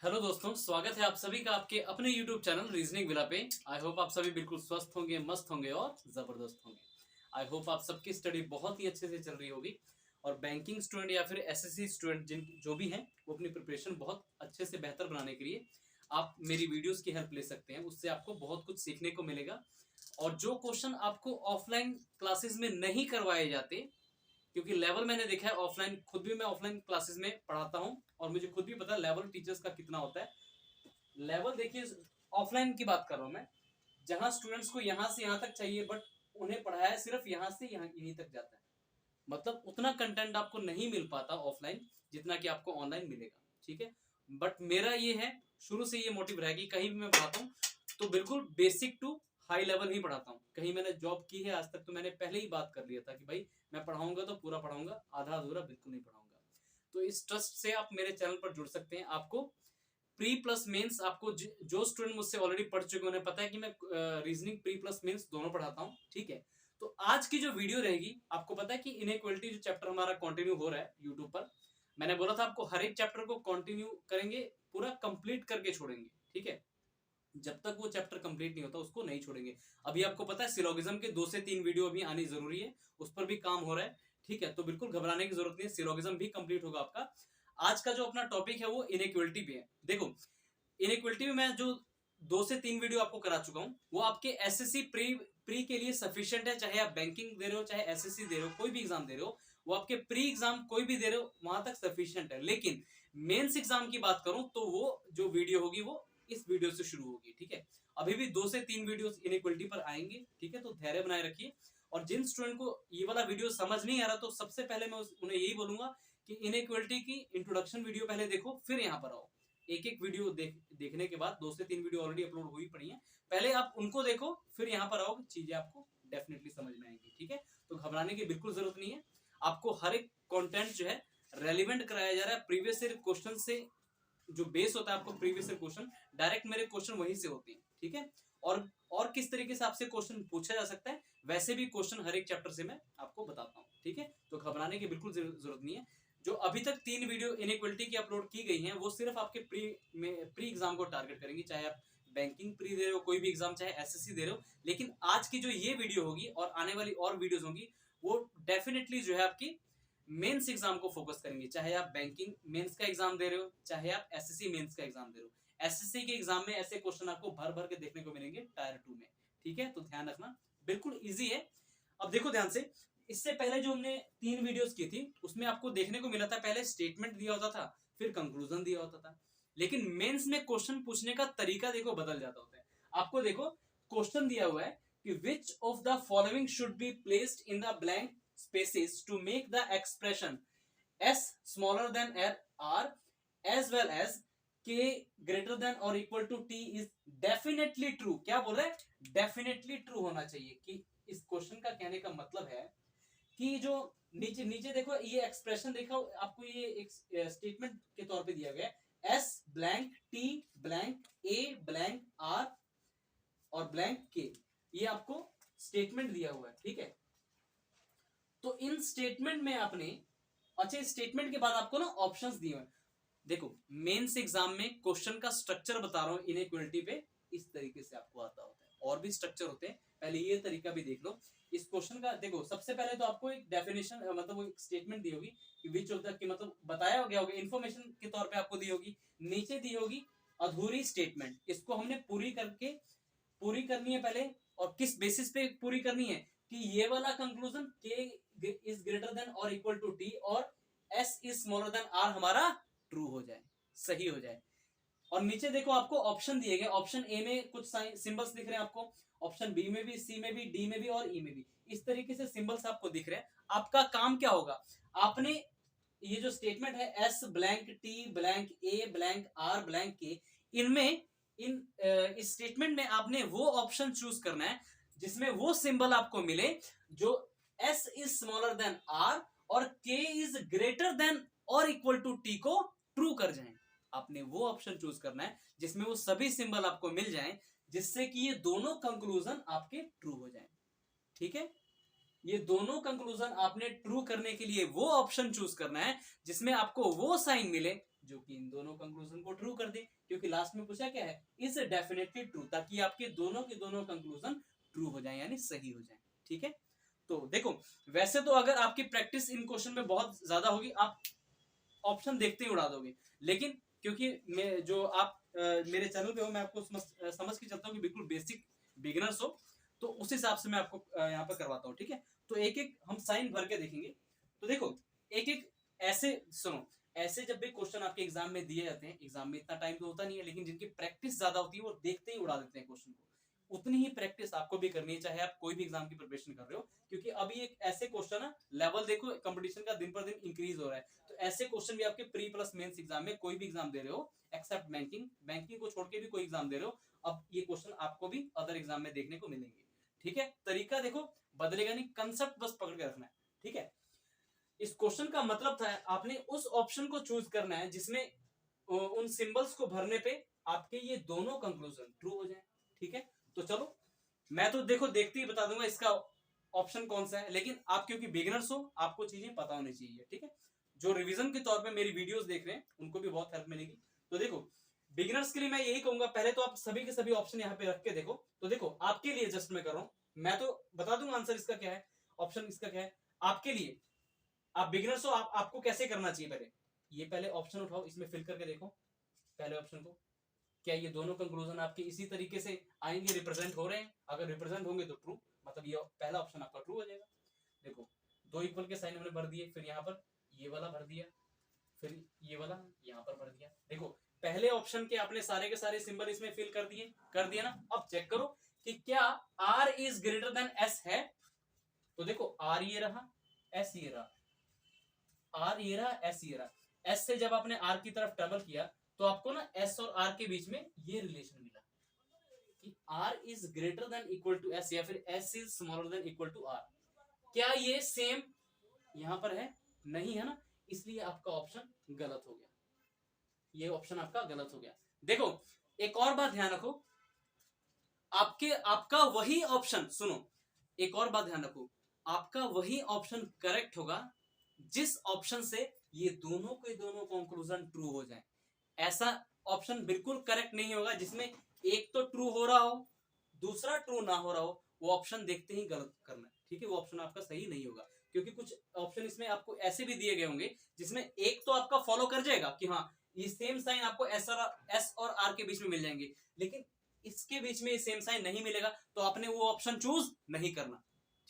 Hello दोस्तों, स्वागत है आप सभी का आपके अपने YouTube चैनल रीजनिंग विला पे। आई होप आप सभी बिल्कुल स्वस्थ होंगे, मस्त होंगे और जबरदस्त होंगे। आई होप आप सबकी स्टडी बहुत ही अच्छे से चल रही होगी और बैंकिंग स्टूडेंट या फिर एसएससी स्टूडेंट जिन जो भी हैं वो अपनी प्रिपरेशन बहुत अच्छे से बेहतर बनाने के लिए आप मेरी वीडियोस की हेल्प ले सकते हैं। उससे आपको बहुत कुछ सीखने को मिलेगा और जो क्वेश्चन आपको ऑफलाइन क्लासेस में नहीं करवाए जाते, क्योंकि लेवल मैंने देखा है ऑफलाइन, खुद भी मैं ऑफलाइन क्लासेस में पढ़ाता हूं और मुझे खुद भी पता है लेवल टीचर्स का कितना होता है। लेवल देखिए, ऑफलाइन की बात कर रहा हूं मैं, जहां स्टूडेंट्स को यहां से यहां तक चाहिए बट उन्हें पढ़ाया सिर्फ यहां से यहीं तक जाता है। मतलब उतना कंटेंट आपको नहीं मिल पाता ऑफलाइन जितना कि आपको ऑनलाइन मिलेगा। ठीक है, बट मेरा ये है, शुरू से ये मोटिव रहा कि कहीं भी मैं पढ़ाता हूँ तो बिल्कुल बेसिक टू हाई लेवल ही पढ़ाता हूँ। कहीं मैंने जॉब की है आज तक तो मैंने पहले ही बात कर लिया था कि भाई मैं पढ़ाऊंगा तो पूरा पढ़ाऊंगा, आधा अधूरा बिल्कुल नहीं पढ़ाऊंगा। तो इस ट्रस्ट से आप मेरे चैनल पर जुड़ सकते हैं। आपको प्री प्लस मेंस, आपको जो स्टूडेंट मुझसे ऑलरेडी पढ़ चुके हैं उन्हें पता है कि मैं रीजनिंग प्री प्लस मेंस दोनों पढ़ाता हूँ। ठीक है, तो आज की जो वीडियो रहेगी, आपको पता है कि इनइक्वालिटी जो चैप्टर हमारा कंटिन्यू हो रहा है यूट्यूब पर, मैंने बोला था आपको हर एक चैप्टर को कंटिन्यू करेंगे, पूरा कंप्लीट करके छोड़ेंगे। ठीक है, जब तक वो चैप्टर कंप्लीट नहीं होता उसको नहीं छोड़ेंगे। अभी आपको पता है सिलोगिज्म के 2 से 3 वीडियो अभी आनी जरूरी है, उस पर भी काम हो रहा है। ठीक है, तो बिल्कुल घबराने की जरूरत नहीं है, सिलोगिज्म भी कंप्लीट होगा आपका। आज का जो अपना टॉपिक है वो इनइक्वालिटी पे है। देखो, इनइक्वालिटी में मैं जो 2 से 3 वीडियो आपको करा चुका हूं वो आपके एसएससी प्री प्री के लिए सफिशिएंट है। चाहे आप बैंकिंग दे रहे हो, चाहे एसएससी दे रहे हो, कोई भी एग्जाम दे रहे हो, वो आपके प्री एग्जाम कोई भी दे रहे हो वहां तक सफिशिएंट है। लेकिन मेंस एग्जाम की बात करूं तो वो जो वीडियो होगी वो इस वीडियो से शुरू होगी। ठीक है, अभी भी 2 से 3 वीडियो इनइक्वालिटी पर आएंगे। ठीक है, तो धैर्य बनाए रखिए। और जिन स्टूडेंट को ये वाला वीडियो समझ नहीं आ रहा तो सबसे पहले मैं उन्हें यही बोलूंगा कि इनइक्वालिटी की इंट्रोडक्शन वीडियो पहले देखो, फिर यहाँ पर आओ। एक एक वीडियो देखने के बाद 2 से 3 वीडियो ऑलरेडी अपलोड हुई पड़ी हैं, पहले आप उनको देखो फिर यहाँ पर आओ, चीजें आपको डेफिनेटली समझ में आएंगी। ठीक है, तो घबराने की बिल्कुल जरूरत नहीं है। आपको हर एक कंटेंट जो है रेलिवेंट कराया जा रहा है। प्रीवियस ईयर क्वेश्चन से जो बेस होता है, आपको प्रीवियस ईयर क्वेश्चन डायरेक्ट मेरे क्वेश्चन वहीं से होते हैं। ठीक है, और किस तरीके से आपसे क्वेश्चन पूछा जा सकता है वैसे भी क्वेश्चन हर एक चैप्टर से मैं आपको बताता हूँ। ठीक है, तो घबराने की बिल्कुल जरूरत नहीं है। जो अभी तक 3 वीडियो इनइक्वालिटी की अपलोड की गई हैं वो सिर्फ आपके प्री एग्जाम को टारगेट करेंगी, चाहे आप बैंकिंग प्री दे रहे हो, कोई भी एग्जाम, चाहे एसएससी दे रहे हो। लेकिन आज की जो ये वीडियो होगी और आने वाली और वीडियोस होंगी वो डेफिनेटली जो है आपकी मेंस एग्जाम को फोकस करेंगे। चाहे आप बैंकिंग मेंस का एग्जाम दे रहे हो, चाहे आप एसएससी मेंस का एग्जाम दे रहे हो। एसएससी के एग्जाम में ऐसे क्वेश्चन आपको भर भर के देखने को मिलेंगे टायर 2 में। ठीक है, तो ध्यान रखना, बिल्कुल इजी है। अब देखो ध्यान से, इससे पहले जो हमने 3 वीडियोस की थी उसमें आपको देखने को मिला था पहले स्टेटमेंट दिया होता था, फिर कंक्लूजन दिया होता था। लेकिन मेंस में क्वेश्चन पूछने का तरीका देखो बदल जाता होता है। आपको देखो क्वेश्चन दिया हुआ है कि विच of the following should be placed in the blank spaces to make the expression s smaller than r as well as k greater than or equal to t is definitely true। क्या बोल रहा है? definitely true होना चाहिए। कि इस question का कहने का मतलब है कि जो नीचे नीचे देखो ये एक्सप्रेशन देखो, आपको ये एक स्टेटमेंट के तौर पे दिया गया है, s blank t blank a blank r और ब्लैंक k, ये आपको स्टेटमेंट दिया हुआ है। ठीक है, तो इन स्टेटमेंट में आपने, अच्छा स्टेटमेंट के बाद आपको ना ऑप्शंस दिए हुए। देखो मेंस एग्जाम में क्वेश्चन का स्ट्रक्चर बता रहा हूं इनइक्वालिटी पे, इस तरीके से आपको आता होता है। और भी स्ट्रक्चर होते हैं, पहले ये तरीका भी देख लो इस क्वेश्चन का। देखो सबसे पहले तो आपको एक डेफिनेशन, मतलब वो एक स्टेटमेंट दी होगी कि विच ऑफ द, की मतलब बताया गया होगा, इंफॉर्मेशन के तौर पे आपको दी होगी। नीचे दी होगी अधूरी स्टेटमेंट, इसको हमने पूरी करनी है पहले। और किस बेसिस पे पूरी करनी है कि ये वाला conclusion K is greater than और इक्वल टू टी और S is smaller than R हमारा ट्रू हो जाए, सही हो जाए। और नीचे देखो आपको ऑप्शन दिए गए, ऑप्शन ए में कुछ सिंबल्स दिख रहे हैं आपको, ऑप्शन बी में भी, सी में भी, डी में भी और ई में भी, इस तरीके से सिंबल्स आपको दिख रहे हैं। आपका काम क्या होगा, आपने ये जो स्टेटमेंट है S blank T blank A blank R blank K, इनमें इस स्टेटमेंट में आपने वो ऑप्शन चूज करना है जिसमें वो सिंबल आपको मिले जो S is smaller than R और के इज ग्रेटर देन और इक्वल टू टी को ट्रू कर जाए। आपने वो ऑप्शन चूज करना है जिसमें वो सभी सिंबल आपको मिल जाएं, जिससे कि ये दोनों कंक्लूजन आपके ट्रू हो जाएं। ठीक है, ये दोनों कंक्लूजन आपने ट्रू करने के लिए वो ऑप्शन चूज करना है जिसमें आपको वो साइन मिले जो कि इन दोनों कंक्लूजन को ट्रू कर दे, क्योंकि लास्ट में पूछा क्या है, इज डेफिनेटली ट्रू, ताकि आपके दोनों के दोनों कंक्लूजन ट्रू हो जाए यानी सही हो जाए। ठीक है, तो देखो वैसे तो अगर आपकी प्रैक्टिस इन क्वेश्चन में बहुत ज्यादा होगी, आप ऑप्शन देखते ही उड़ा दोगे, लेकिन क्योंकि मैं जो आप मेरे चैनल पे हो, मैं आपको समझ के चलता हूँ कि बिल्कुल बेसिक बिगिनर्स हो, तो उस हिसाब से मैं आपको यहाँ पर करवाता हूँ। ठीक है, तो एक एक हम साइन भर के देखेंगे। तो देखो एक एक ऐसे सुनो, ऐसे जब भी क्वेश्चन आपके एग्जाम में दिए जाते हैं, एग्जाम में इतना टाइम तो होता नहीं है, लेकिन जिनकी प्रैक्टिस ज्यादा होती है वो देखते ही उड़ा देते हैं क्वेश्चन को, उतनी ही प्रैक्टिस आपको भी करनी है, चाहे आप कोई भी एग्जाम की प्रिपरेशन कर रहे हो, क्योंकि अभी एक ऐसे क्वेश्चन है, लेवल देखो कंपटीशन का दिन पर दिन इंक्रीज हो रहा है, तो ऐसे क्वेश्चन भी आपके प्री प्लस मेंस एग्जाम में, कोई भी एग्जाम दे रहे हो एक्सेप्ट बैंकिंग को छोड़ के भी कोई एग्जाम दे रहे हो, अब ये क्वेश्चन आपको भी अदर एग्जाम में देखने को मिलेंगे। ठीक है, तरीका देखो बदलेगा नहीं, कंसेप्ट बस पकड़ के रखना है। ठीक है, इस क्वेश्चन का मतलब था आपने उस ऑप्शन को चूज करना है जिसमें उन सिंबल्स को भरने पे आपके ये दोनों कंक्लूजन ट्रू हो जाए। ठीक है, तो चलो मैं तो देखो देखते ही बता दूंगा इसका ऑप्शन कौन सा है, लेकिन आप क्योंकि बिगिनर्स हो आपको चीजें पता होनी चाहिए। ठीक है, जो रिवीजन के तौर पे मेरी वीडियोस देख रहे हैं उनको भी बहुत हेल्प मिलेगी। तो देखो बिगिनर्स के लिए मैं यही कहूंगा, पहले तो आप सभी के सभी ऑप्शन यहाँ पे रख के देखो। तो देखो आपके लिए जस्ट मैं कर रहा हूं, मैं तो बता दूंगा आंसर इसका क्या है, ऑप्शन इसका क्या है आपके लिए। आप बिगिनर्स हो, आपको कैसे करना चाहिए, पहले ये पहले ऑप्शन उठाओ, इसमें फिल करके देखो पहले ऑप्शन को, क्या ये दोनों कंक्लूजन आपके इसी तरीके से आएंगे, रिप्रेजेंट हो रहे हैं, अगर रिप्रेजेंट होंगे तो ट्रू, मतलब ये पहला ऑप्शन आपका ट्रू हो जाएगा। देखो दो इक्वल के साइन हमने भर दिए, फिर यहाँ पर ये वाला भर दिया, फिर ये वाला यहाँ पर भर दिया। देखो पहले ऑप्शन के आपने सारे के सारे सिंबल इसमें फिल कर दिया ना। अब चेक करो कि क्या R is greater than S है, तो देखो आर ये रहा, एस ये रहा, आर ये रहा, एस ये रहा, एस से जब आपने आर की तरफ ट्रेवल किया तो आपको ना एस और आर के बीच में ये रिलेशन मिला कि R is greater than equal to S, या फिर S is smaller than equal to R. क्या ये सेम यहां पर है? नहीं है ना, इसलिए आपका ऑप्शन गलत हो गया, ये ऑप्शन आपका गलत हो गया। देखो एक और बात ध्यान रखो, आपका वही ऑप्शन, सुनो एक और बात ध्यान रखो, आपका वही ऑप्शन करेक्ट होगा जिस ऑप्शन से ये दोनों के दोनों कंक्लूजन ट्रू हो जाए। ऐसा ऑप्शन बिल्कुल करेक्ट नहीं होगा जिसमें एक तो ट्रू हो रहा हो दूसरा ट्रू ना हो रहा हो, वो ऑप्शन देखते ही गलत करना है। ठीक है, वो ऑप्शन आपका सही नहीं होगा, क्योंकि कुछ ऑप्शन इसमें आपको ऐसे भी दिए गए होंगे जिसमें एक तो आपका फॉलो कर जाएगा कि हाँ ये सेम साइन आपको एस और आर के बीच में मिल जाएंगे, लेकिन इसके बीच में ये सेम साइन नहीं मिलेगा, तो आपने वो ऑप्शन चूज नहीं करना।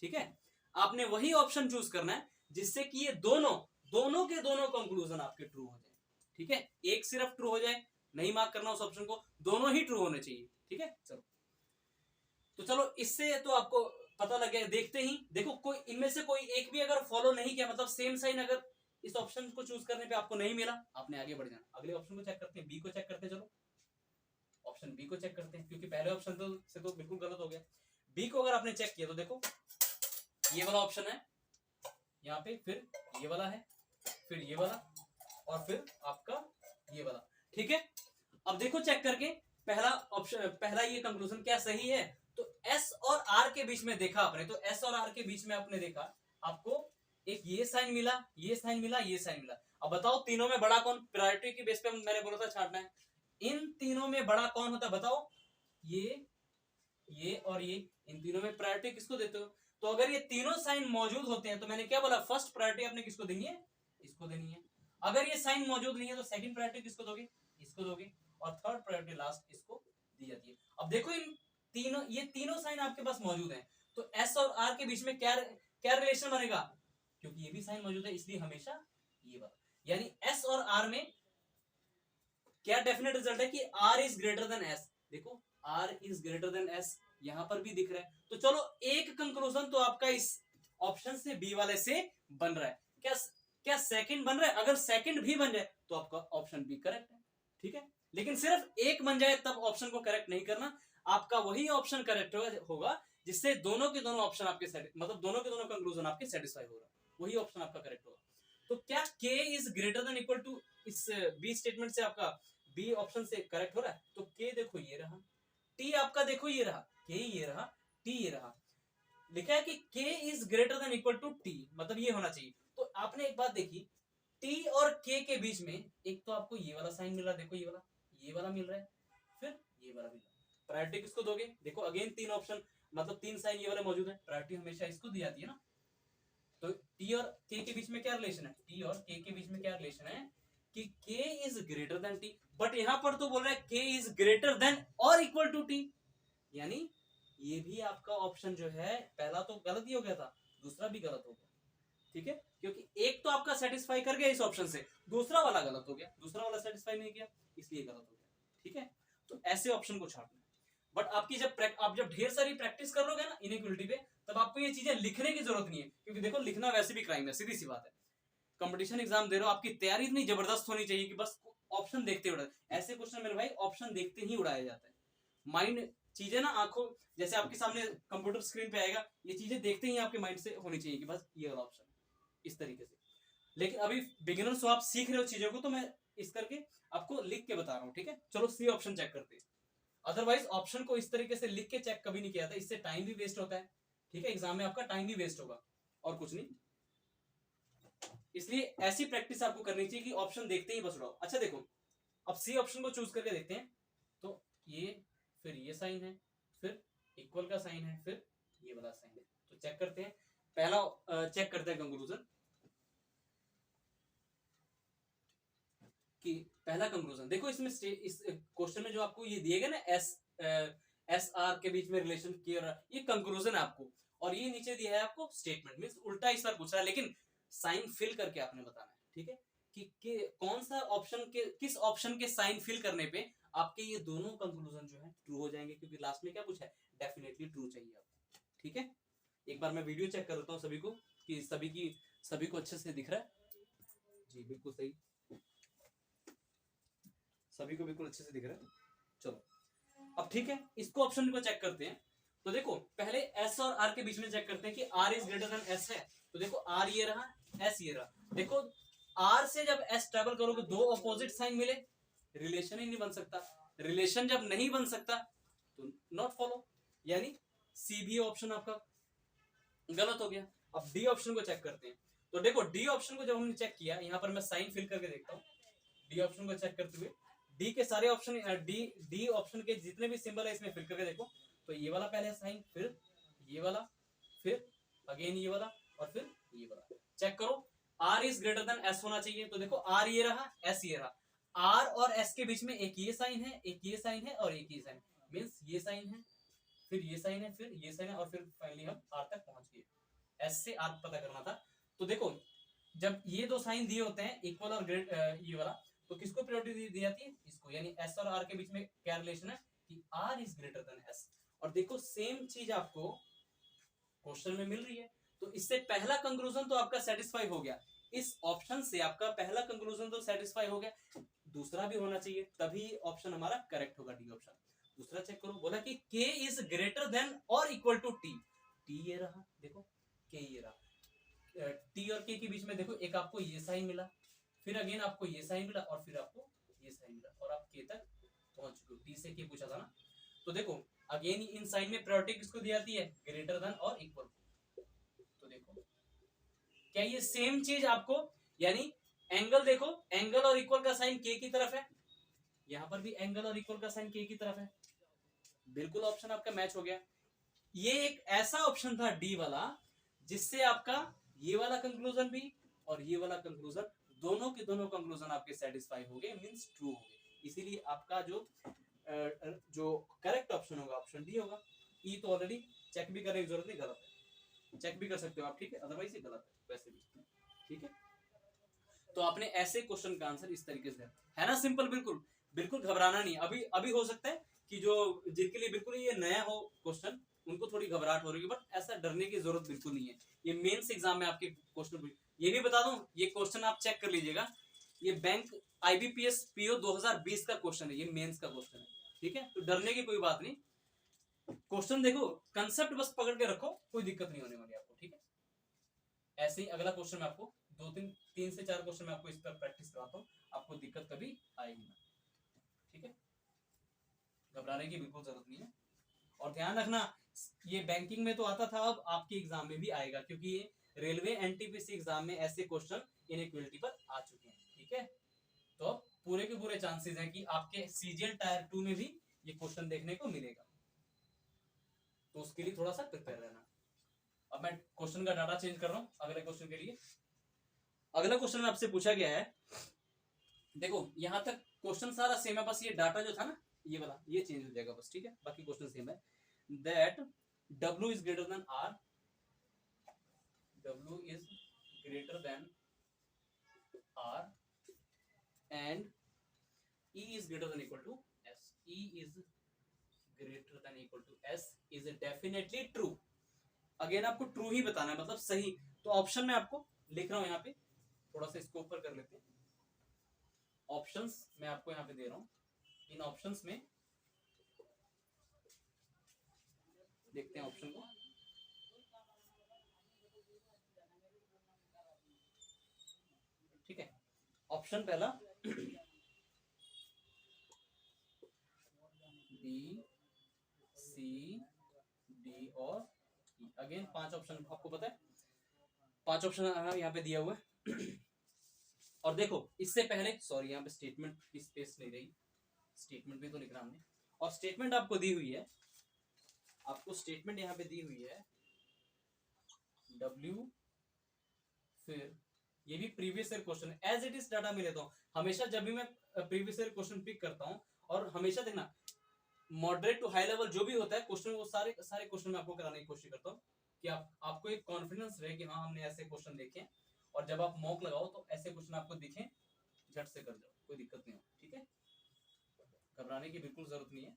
ठीक है, आपने वही ऑप्शन चूज करना है जिससे कि ये दोनों के दोनों कंक्लूजन आपके ट्रू हो जाए। ठीक है, एक सिर्फ ट्रू हो जाए नहीं मार्क करना उस ऑप्शन को, दोनों ही ट्रू होने चाहिए। ठीक है, चलो तो चलो इससे तो आपको पता लग गया। देखते ही देखो कोई इनमें से कोई एक भी अगर फॉलो नहीं किया, मतलब सेम साइन अगर इस ऑप्शन को चूज करने पे आपको नहीं मिला, आपने आगे बढ़ जाना। अगले ऑप्शन को चेक करते हैं, बी को चेक करते हैं। चलो ऑप्शन बी को चेक करते हैं, क्योंकि पहले ऑप्शन से तो बिल्कुल गलत हो गया। बी को अगर आपने चेक किया तो देखो ये वाला ऑप्शन है यहाँ पे, फिर ये वाला है, फिर ये वाला, और फिर आपका ये वाला। ठीक है, अब देखो चेक करके पहला ऑप्शन, पहला ये कंक्लूजन क्या सही है, तो एस और आर के बीच में देखा आपने, तो एस और आर के बीच में आपने देखा आपको एक ये साइन मिला, ये साइन मिला, ये साइन मिला। अब बताओ तीनों में बड़ा कौन, प्रायोरिटी की बेस पे मैंने बोला था छांटना है, इन तीनों में बड़ा कौन होता है बताओ, ये और ये, इन तीनों में प्रायोरिटी किसको देते हो? तो अगर ये तीनों साइन मौजूद होते हैं तो मैंने क्या बोला, फर्स्ट प्रायोरिटी आपने किसको देनी है, इसको देनी है। अगर ये साइन मौजूद नहीं है तो सेकंड प्रायोरिटी किसको दोगे, इसको दोगे, और थर्ड प्रायोरिटी लास्ट इसको दी जाती है। अब देखो इन तीनों, ये तीनों साइन आपके पास मौजूद हैं, तो एस और आर के बीच में क्या रिलेशन बनेगा, क्योंकि ये भी साइन मौजूद है इसलिए हमेशा ये वाला, यानी एस और आर में क्या डेफिनेट रिजल्ट है कि R is greater than S. देखो R is greater than S यहां पर भी दिख रहा है, तो चलो एक कंक्लूजन तो आपका इस ऑप्शन से बी वाले से बन रहा है। क्या सेकंड बन रहा है? अगर सेकंड भी बन जाए तो आपका ऑप्शन बी करेक्ट है। ठीक है, लेकिन सिर्फ एक बन जाए तब ऑप्शन को करेक्ट नहीं करना, आपका वही ऑप्शन करेक्ट होगा जिससे दोनों के दोनों ऑप्शन आपके मतलब दोनों के दोनों कंक्लूजन आपके सेटिस्फाई हो रहा है, वही ऑप्शन आपका करेक्ट होगा। तो क्या k is greater than equal to, इस बी स्टेटमेंट से आपका बी ऑप्शन से करेक्ट हो रहा है, तो k देखो ये रहा, t आपका देखो ये रहा, k ये रहा, t ये रहा, लिखा है कि k is greater than equal to t, मतलब ये होना चाहिए। तो आपने एक बात देखी टी और के के बीच में एक तो आपको ये वाला साइन मिल रहा है, देखो ये वाला मिल रहा है, फिर ये वाला मिल रहा है। प्रायोरिटी किसको दोगे? देखो अगेन तीन ऑप्शन, मतलब तीन साइन ये वाले मौजूद है, प्रायोरिटी हमेशा इसको दी जाती है ना। तो टी और के के बीच में क्या रिलेशन है? टी और के के बीच में क्या रिलेशन है कि के is greater then T, but यहां पर तो बोल रहा है के इज ग्रेटर देन और इक्वल टू टी, यानी ये भी आपका ऑप्शन जो है पहला तो गलत ही हो गया था, दूसरा भी गलत हो गया, ठीक है, क्योंकि एक तो आपका सेटिस्फाई कर गया इस ऑप्शन से, दूसरा वाला गलत हो गया, दूसरा वाला सेटिस्फाई नहीं किया इसलिए गलत हो गया, ठीक है। तो ऐसे ऑप्शन को छापना है। बट आपकी आप जब ढेर सारी प्रैक्टिस कर लोगे ना इनइक्वलिटी पे, तब आपको ये चीजें लिखने की जरूरत नहीं है, क्योंकि देखो लिखना वैसे भी क्राइम है, सीधी सी बात है। कंपटीशन एग्जाम दे रहे हो, आपकी तैयारी इतनी जबरदस्त होनी चाहिए कि बस ऑप्शन देखते उड़ाए, ऐसे क्वेश्चन मेरे भाई ऑप्शन देखते ही उड़ाया जाता है। माइंड चीजें ना आंखों जैसे आपके सामने कंप्यूटर स्क्रीन पे आएगा, ये चीजें देखते ही आपके माइंड से होनी चाहिए कि बस ये वाला ऑप्शन इस तरीके से। लेकिन अभी बिगिनर्स हो, आप सीख रहे हो चीजों को, तो मैं इस करके आपको लिख के बता रहा हूँ, ठीक है। चलो सी ऑप्शन चेक करते हैं। अदरवाइज ऑप्शन को इस तरीके से लिख के चेक कभी नहीं किया था, इससे टाइम भी वेस्ट होता है, ठीक है, एग्जाम में आपका टाइम भी वेस्ट होगा और कुछ नहीं। इसलिए ऐसी प्रैक्टिस आपको करनी चाहिए कि ऑप्शन देखते ही बस उड़ाओ। अच्छा देखो, अब सी ऑप्शन को चूज करके देखते हैं, तो ये फिर ये साइन है, फिर इक्वल का साइन है, फिर ये वाला साइन है, तो चेक करते हैं। पहला चेक करते हैं कंक्लूजन, कि पहला कंक्लूजन देखो, इसमें इस क्वेश्चन में जो आपको ये दिए गए ना एस आर के बीच में रिलेशन किया, ये कंक्लूजन है आपको, और ये नीचे दिया है आपको स्टेटमेंट, मींस उल्टा इस बार पूछ रहा है, लेकिन साइन फिल करके आपने बताना है, ठीक है, कि कौन सा ऑप्शन के किस ऑप्शन के साइन फिल करने पे आपके ये दोनों कंक्लूजन जो है ट्रू हो जाएंगे, क्योंकि लास्ट में क्या पूछा है, डेफिनेटली ट्रू चाहिए आपको, ठीक है। एक बार मैं वीडियो चेक कर लेता हूँ सभी को, कि सभी को अच्छे से दिख रहा है, जी बिल्कुल सही, सभी को बिल्कुल अच्छे से दिख रहा है। चलो अब ठीक है, इसको ऑप्शन को चेक करते हैं। तो देखो पहले एस और आर के बीच में चेक करते हैं कि R is greater than S है, तो देखो आर ये रहा, एस ये रहा, देखो आर से जब एस ट्रेवल करोगे दो अपोजिट साइन मिले, रिलेशन ही नहीं बन सकता, रिलेशन जब नहीं बन सकता तो नॉट फॉलो, यानी सी भी ऑप्शन आपका गलत हो गया। अब डी ऑप्शन को चेक करते हैं। तो देखो डी ऑप्शन को जब हमने चेक किया, यहां पर मैं साइन फिल करके देखता हूँ, डी ऑप्शन को चेक करते हुए, डी के सारे ऑप्शन डी ऑप्शन के जितने भी सिंबल है इसमें फिल करके देखो, तो ये वाला पहले साइन, फिर ये वाला, फिर अगेन ये वाला, और फिर ये वाला, चेक करो R is greater than S होना चाहिए, तो देखो आर ये रहा, एस ये रहा, आर और एस के बीच में एक ये साइन है, एक ये साइन है, और एक ये साइन, मींस ये साइन है, फिर ये साइन है, फिर ये साइन है, और फिर फाइनली हम आर तक पहुंच गए। एस से आर पता करना था। तो देखो जब ये दो साइन दिए होते हैं इक्वल और ग्रेट, ये वाला, तो किसको प्रायोरिटी दी जाती है, इसको, यानी एस और आर के बीच में क्या रिलेशन है कि R is greater than S. और देखो सेम चीज आपको क्वेश्चन में मिल रही है, तो इससे पहला कंक्लूजन तो आपका सेटिस्फाई हो गया, इस ऑप्शन से आपका पहला कंक्लूजन तो सेटिस्फाई हो गया, दूसरा भी होना चाहिए, तभी ऑप्शन हमारा करेक्ट होगा, डी ऑप्शन। दूसरा चेक करो, बोला कि k इज ग्रेटर देन और इक्वल टू टी, टी ये रहा, देखो k ये रहा, टी और के बीच में देखो एक आपको ये साइन मिला, फिर अगेन आपको ये साइन मिला, और फिर आपको ये साइन मिला, और आप के तक पहुंच चुके हो, टी से के पूछा था ना। तो देखो अगेन इन साइन में प्रायोरिटी किसको दी जाती है, ग्रेटर देन और इक्वल। तो देखो क्या ये सेम चीज आपको, यानी एंगल देखो, एंगल और इक्वल का साइन के की तरफ है, यहां पर भी एंगल और इक्वल का साइन के की तरफ है, बिल्कुल ऑप्शन आपका मैच हो गया। ये एक ऐसा ऑप्शन था डी वाला जिससे आपका ये वाला कंक्लूजन भी और ये वाला कंक्लूजन, दोनों के दोनों कंक्लूजन आपके सेटिस्फाई हो गए, मींस ट्रू हो गए, इसीलिए आपका जो करेक्ट ऑप्शन होगा ऑप्शन डी होगा। ई तो ऑलरेडी चेक भी करने की जरूरत नहीं, गलत है, चेक भी कर सकते हो आप, ठीक है, अदरवाइज ये गलत है वैसे भी, ठीक है। तो आपने ऐसे क्वेश्चन का आंसर इस तरीके से है ना, सिंपल, बिल्कुल बिल्कुल घबराना नहीं। अभी अभी हो सकता है कि जो जिनके लिए बिल्कुल ये नया हो क्वेश्चन, उनको थोड़ी घबराहट हो रही है, बट ऐसा डरने की जरूरत बिल्कुल नहीं है। ये मेंस एग्जाम में आपके क्वेश्चन, ये भी बता दूं, ये क्वेश्चन आप चेक कर लीजिएगा, ये बैंक आईबीपीएस पीओ 2020 का क्वेश्चन है, ये मेंस का क्वेश्चन है, ठीक है। तो डरने की कोई बात नहीं, क्वेश्चन देखो कंसेप्ट बस पकड़ के रखो, कोई दिक्कत नहीं होने वाली आपको, ठीक है। ऐसे ही अगला क्वेश्चन में आपको तीन से चार क्वेश्चन में आपको इस पर प्रैक्टिस कराता हूँ, आपको दिक्कत कभी आएगी ना, ठीक है, घबराने की बिल्कुल जरूरत नहीं है। और ध्यान रखना ये बैंकिंग में तो आता था, अब आपके एग्जाम में भी आएगा, क्योंकि ये रेलवे एनटीपीसी एग्जाम में ऐसे क्वेश्चन इनइक्वालिटी पर आ चुके हैं, ठीक है। तो पूरे के पूरे चांसेस हैं कि आपके सीजीएल टायर 2 में भी ये क्वेश्चन देखने को मिलेगा, तो उसके लिए थोड़ा सा प्रिपेयर रहना। अब मैं क्वेश्चन का डाटा चेंज कर रहा हूं अगले क्वेश्चन के लिए। अगला क्वेश्चन में आपसे पूछा गया है, देखो यहां तक क्वेश्चन सारा सेम है, बस ये डाटा जो था ना ये वाला ये चेंज हो जाएगा बस, ठीक है, बाकी क्वेश्चन सेम है। That W is greater than R, W is greater than R and E is greater than equal to S, E is greater than equal to S is definitely true। Again आपको true ही बताना है, मतलब सही। तो option में आपको लिख रहा हूं यहाँ पे, थोड़ा सा इसको ऊपर कर लेते हैं। ऑप्शंस मैं आपको यहाँ पे दे रहा हूं, इन ऑप्शंस में देखते हैं ऑप्शन को। ठीक है, ऑप्शन पहला बी, सी, डी और ई। अगेन 5 ऑप्शन आपको पता है, 5 ऑप्शन यहाँ पे दिया हुआ है। और देखो इससे पहले, सॉरी यहाँ पे स्टेटमेंट की स्पेस नहीं रही, स्टेटमेंट भी तो लिखना हमने। और स्टेटमेंट आपको दी हुई है, आपको स्टेटमेंट यहाँ पे दी हुई है W, फिर ये भी प्रीवियस ईयर क्वेश्चन है। एज इट इज डाटा में लेता हूँ हमेशा, जब भी मैं प्रीवियस ईयर क्वेश्चन पिक करता हूँ। और हमेशा देखना मॉडरेट टू हाई लेवल जो भी होता है क्वेश्चन, वो सारे क्वेश्चन में आपको कराने की कोशिश करता हूँ कि आपको एक कॉन्फिडेंस रहे कि हाँ हमने ऐसे क्वेश्चन देखे हैं, और जब आप मॉक लगाओ तो ऐसे क्वेश्चन आपको दिखें, झट से कर जाओ, कोई दिक्कत नहीं हो, ठीक है। घबराने की बिल्कुल जरूरत नहीं है,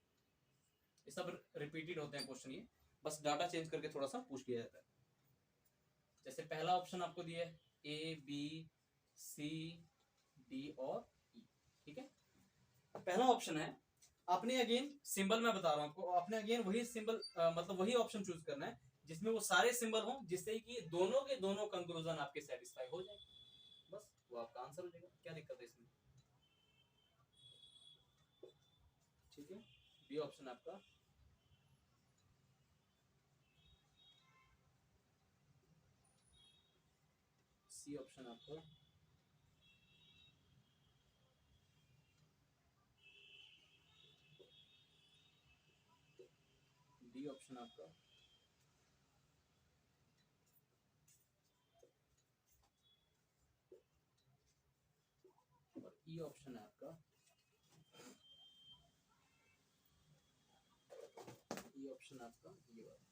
ये सब रिपीटेड होते हैं क्वेश्चन, ये बस डाटा चेंज करके थोड़ा सा पूछ लिया जाता है। जैसे पहला ऑप्शन आपको दिया है A, B, C, D और E, ठीक है। पहला ऑप्शन है, आपने अगेन सिंबल मैं बता रहा हूं आपको, आपने अगेन वही सिंबल मतलब वही ऑप्शन चूज करना है जिसमें वो सारे सिंबल हों, जिससे कि दोनों के दोनों कंक्लूजन आपके सेटिस्फाई हो जाए, बस वो आपका आंसर हो जाएगा। क्या दिक्कत है इसमें, ठीक है। बी ऑप्शन आपका सी ऑप्शन आपका डी ऑप्शन आपका और ई ऑप्शन है आपका, ई ऑप्शन आपका ये वाला,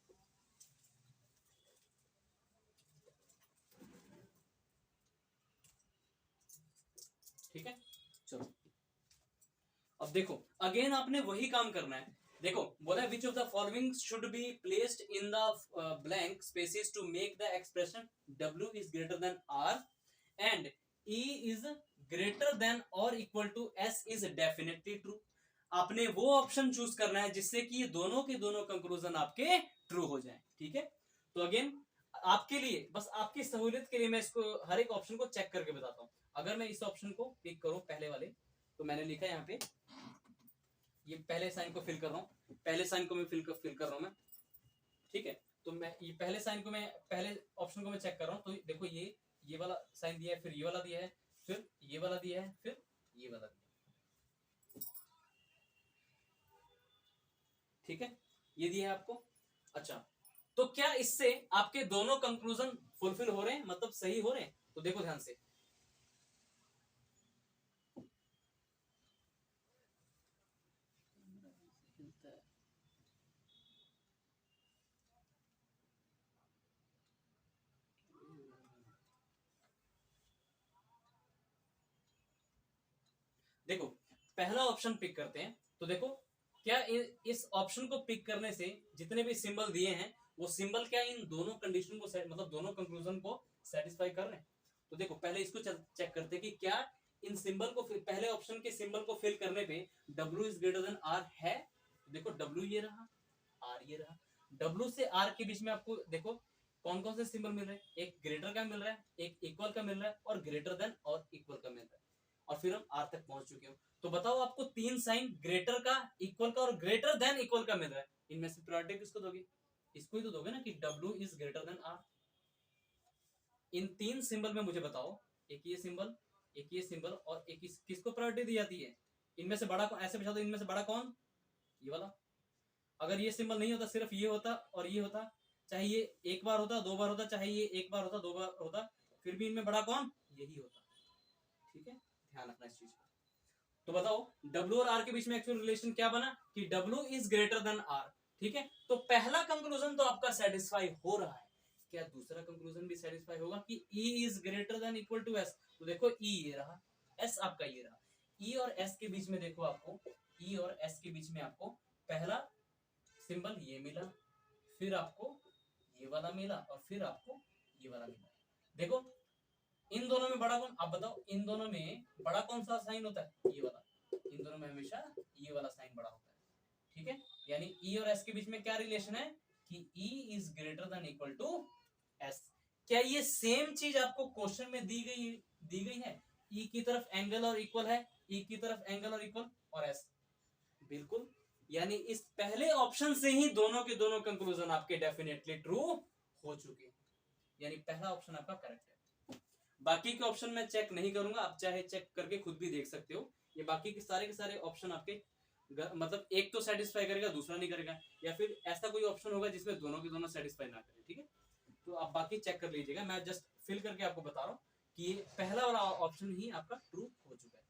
ठीक है। चलो अब देखो अगेन आपने वही काम करना है। देखो बोला है which of the following should be placed in the blank spaces to make the expression W is greater than R and E is greater than और equal to S is definitely true. आपने वो option choose करना है जिससे कि ये दोनों के दोनों कंक्लूजन आपके ट्रू हो जाए, ठीक है। तो अगेन आपके लिए, बस आपकी सहूलियत के लिए मैं इसको हर एक ऑप्शन को चेक करके बताता हूं। अगर मैं इस ऑप्शन को पिक करूं पहले वाले, तो मैंने लिखा है यहाँ पे, ये पहले साइन को फिल कर रहा हूँ, पहले साइन को मैं फिल कर रहा हूँ मैं, ठीक है। तो मैं ये पहले साइन को मैं, पहले ऑप्शन को मैं चेक कर रहा हूँ। तो देखो ये वाला साइन दिया है, फिर ये वाला दिया है, फिर ये वाला दिया है, फिर ये वाला दिया है, ठीक है। ये दिया है आपको। अच्छा तो क्या इससे आपके दोनों कंक्लूजन फुलफिल हो रहे हैं, मतलब सही हो रहे हैं? तो देखो ध्यान से, देखो पहला ऑप्शन पिक करते हैं। तो देखो क्या इस ऑप्शन को पिक करने से जितने भी सिंबल दिए हैं वो सिंबल क्या इन दोनों कंडीशन को मतलब दोनों कंक्लूजन को सेटिस्फाई कर रहे हैं? तो देखो पहले इसको चेक करते हैं कि क्या इन सिंबल को, पहले ऑप्शन के सिंबल को फिल करने पे W is greater than R है। तो देखो W ये रहा, R ये रहा। W से R के बीच में आपको देखो कौन कौन से सिंबल मिल रहे हैं, एक ग्रेटर का मिल रहा है, एक इक्वल का मिल रहा है, और ग्रेटर देन और इक्वल का मिल रहा है, और फिर हम R तक पहुंच चुके हो। तो बताओ आपको 3 साइन ग्रेटर का, इक्वल का और ग्रेटर देन इक्वल का मिल रहा है, इनमें से प्रायोरिटी किसको दोगे? इसको ही तो दोगे ना कि W is greater than R। इन तीन सिंबल में मुझे बताओ, एक ये सिंबल, एक ये सिंबल और एक किसको प्रायोरिटी दी जाती है? इनमें से बड़ा कौन? ऐसे पूछा तो इनमें से बड़ा कौन? ये वाला। अगर ये सिंबल नहीं होता, सिर्फ ये होता और ये होता, चाहे ये एक बार होता, दो बार होता, चाहे ये एक बार होता, दो बार होता, फिर भी इनमें बड़ा कौन? यही होता। ठीक है, ध्यान रखना इस चीज का। तो बताओ W और R के बीच में एक्चुअल रिलेशन क्या बना कि W is greater than R। ठीक है, तो पहला कंक्लूजन तो आपका सेटिस्फाई हो रहा है। क्या दूसरा कंक्लूजन भी सेटिस्फाई होगा कि E is greater than equal to S? तो देखो E ये रहा, S आपका ये रहा। E और S के बीच में देखो आपको, E और S के बीच में आपको पहला सिंबल ये मिला, फिर आपको ये वाला मिला और फिर आपको ये वाला मिला। देखो इन दोनों में बड़ा कौन? आप बताओ इन दोनों में बड़ा कौन सा साइन होता है? ये वाला। इन दोनों में हमेशा ये वाला साइन बड़ा होता है। ठीक है, यानी E और S के बीच में क्या रिलेशन है कि E is greater than equal to S। क्या ये सेम चीज आपको क्वेश्चन में दी गई है? E की तरफ एंगल और इक्वल है, E की तरफ एंगल और इक्वल और S बिल्कुल। यानी इस पहले ऑप्शन से ही दोनों के दोनों कंक्लूजन आपके डेफिनेटली ट्रू हो चुके हैं, यानी पहला ऑप्शन आपका करेक्ट है। बाकी के ऑप्शन मैं चेक नहीं करूंगा, आप चाहे चेक करके खुद भी देख सकते हो। ये बाकी के सारे ऑप्शन आपके मतलब एक तो सेटिस्फाई करेगा, दूसरा नहीं करेगा, या फिर ऐसा कोई ऑप्शन होगा जिसमें दोनों के दोनों सेटिस्फाई ना करें। ठीक है, तो आप बाकी चेक कर लीजिएगा, मैं जस्ट फिल करके आपको बता रहा हूँ कि ये पहला वाला ऑप्शन ही आपका ट्रू हो चुका है।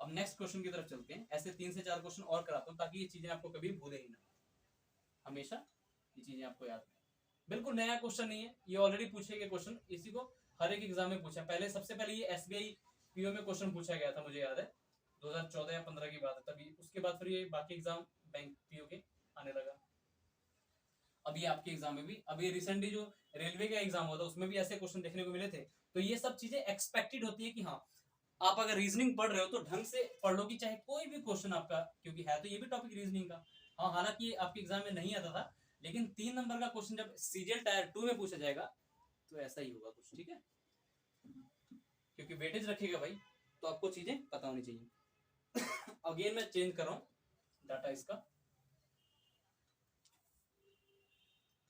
अब नेक्स्ट क्वेश्चन की तरफ चलते हैं। ऐसे 3 से 4 क्वेश्चन और कराता हूँ ताकि ये चीजें आपको कभी भूले ही ना, हमेशा ये चीजें आपको याद रहे। बिल्कुल नया क्वेश्चन नहीं है, ये ऑलरेडी पूछे गए क्वेश्चन, इसी को हर एक एग्जाम में पूछा। पहले सबसे पहले ये SBI PO में क्वेश्चन पूछा गया था, मुझे याद है 2014 या 15 की बात है, तभी उसके बाद फिर ये बाकी एग्जाम बैंक PO के आने लगा। अभी आपके एग्जाम में भी, अभी रिसेंटली जो रेलवे का एग्जाम हुआ था उसमें भी ऐसे क्वेश्चन देखने को मिले थे। तो ये सब चीजें एक्सपेक्टेड होती है कि हाँ आप अगर रीजनिंग पढ़ रहे हो तो ढंग से पढ़ लो कि चाहे कोई भी क्वेश्चन आपका, क्योंकि है तो ये भी टॉपिक रीजनिंग का। हाँ हालांकि आपके एग्जाम में नहीं आता था, लेकिन 3 नंबर का क्वेश्चन जब सीजीएल टायर 2 में पूछा जाएगा तो ऐसा ही होगा कुछ। ठीक है, क्योंकि वेटेज रखेगा भाई, तो आपको चीजें पता होनी चाहिए। अगेन मैं चेंज कर रहा हूँ डाटा इसका।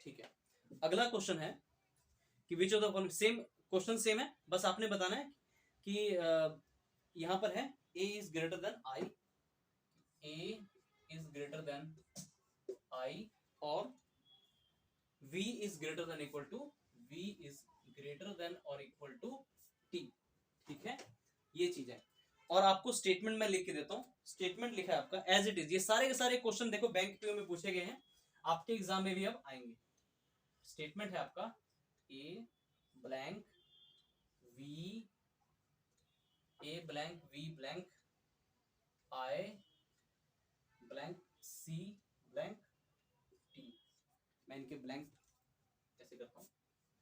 ठीक है, अगला क्वेश्चन है कि विच of the following, same question same है, बस आपने बताना है कि यहां पर है A is greater than I, A is greater than I और V is greater than equal to, V is greater than और इक्वल टू T। ठीक है, ये चीज है। और आपको स्टेटमेंट मैं लिख के देता हूँ, स्टेटमेंट लिखा है आपका एज इट इज। ये सारे के सारे क्वेश्चन देखो बैंक PO में पूछे गए हैं, आपके एग्जाम में भी अब आएंगे। स्टेटमेंट है आपका A blank A blank V blank I blank C blank T। मैं इनके ब्लैंक ऐसे करता हूँ,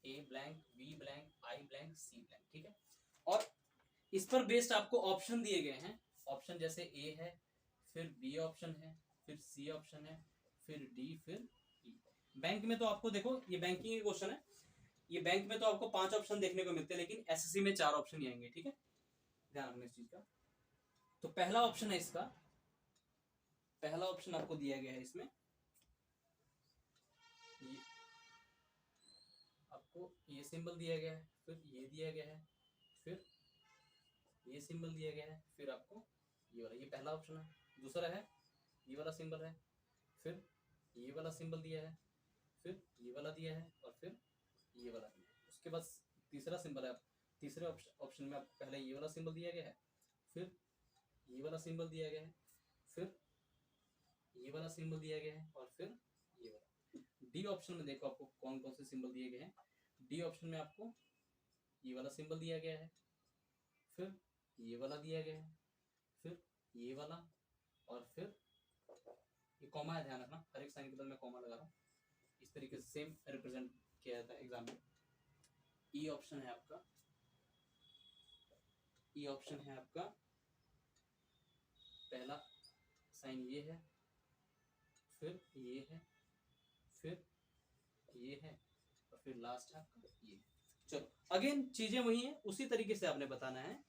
A blank V blank I blank C blank. ठीक है, और इस पर बेस्ड आपको ऑप्शन दिए गए हैं। ऑप्शन जैसे A है, फिर B ऑप्शन है, फिर C ऑप्शन है, फिर D, फिर E। बैंक में तो आपको देखो ये बैंकिंग के क्वेश्चन है, ये बैंक में तो आपको 5 ऑप्शन देखने को मिलते हैं, लेकिन एसएससी में 4 ऑप्शन ही आएंगे। ठीक है, ध्यान रखना इस चीज का। तो पहला ऑप्शन है इसका, पहला ऑप्शन आपको दिया गया है, इसमें ये आपको ये सिंबल दिया गया है, फिर ये दिया गया है, फिर ये सिंबल दिया गया है, फिर आपको ये वाला, ये पहला ऑप्शन है। दूसरा है ये वाला सिंबल है, फिर ये वाला सिंबल दिया है, फिर ये वाला दिया है और फिर ये वाला दिया है। उसके बाद तीसरा सिंबल है, तीसरे ऑप्शन में आपको पहले ये वाला सिंबल दिया गया है, फिर ये वाला सिंबल दिया गया है, फिर ये वाला सिंबल दिया गया है और फिर ये वाला। डी ऑप्शन में देखो आपको कौन कौन से सिंबल दिए गए हैं। डी ऑप्शन में आपको ये वाला सिंबल दिया गया है, फिर ये वाला दिया गया है, फिर ये वाला और फिर ये कॉमा है, ध्यान रखना हर एक साइन के बाद मैं कॉमा लगा रहा हूँ। इस तरीके से सेम रिप्रेजेंट किया जाता है एग्जाम में। ई ऑप्शन है आपका, ई ऑप्शन है आपका, पहला साइन ये है, फिर ये है, फिर ये है और फिर लास्ट है आपका ये। चलो अगेन चीजें वही हैं, उसी तरीके से आपने बताना है।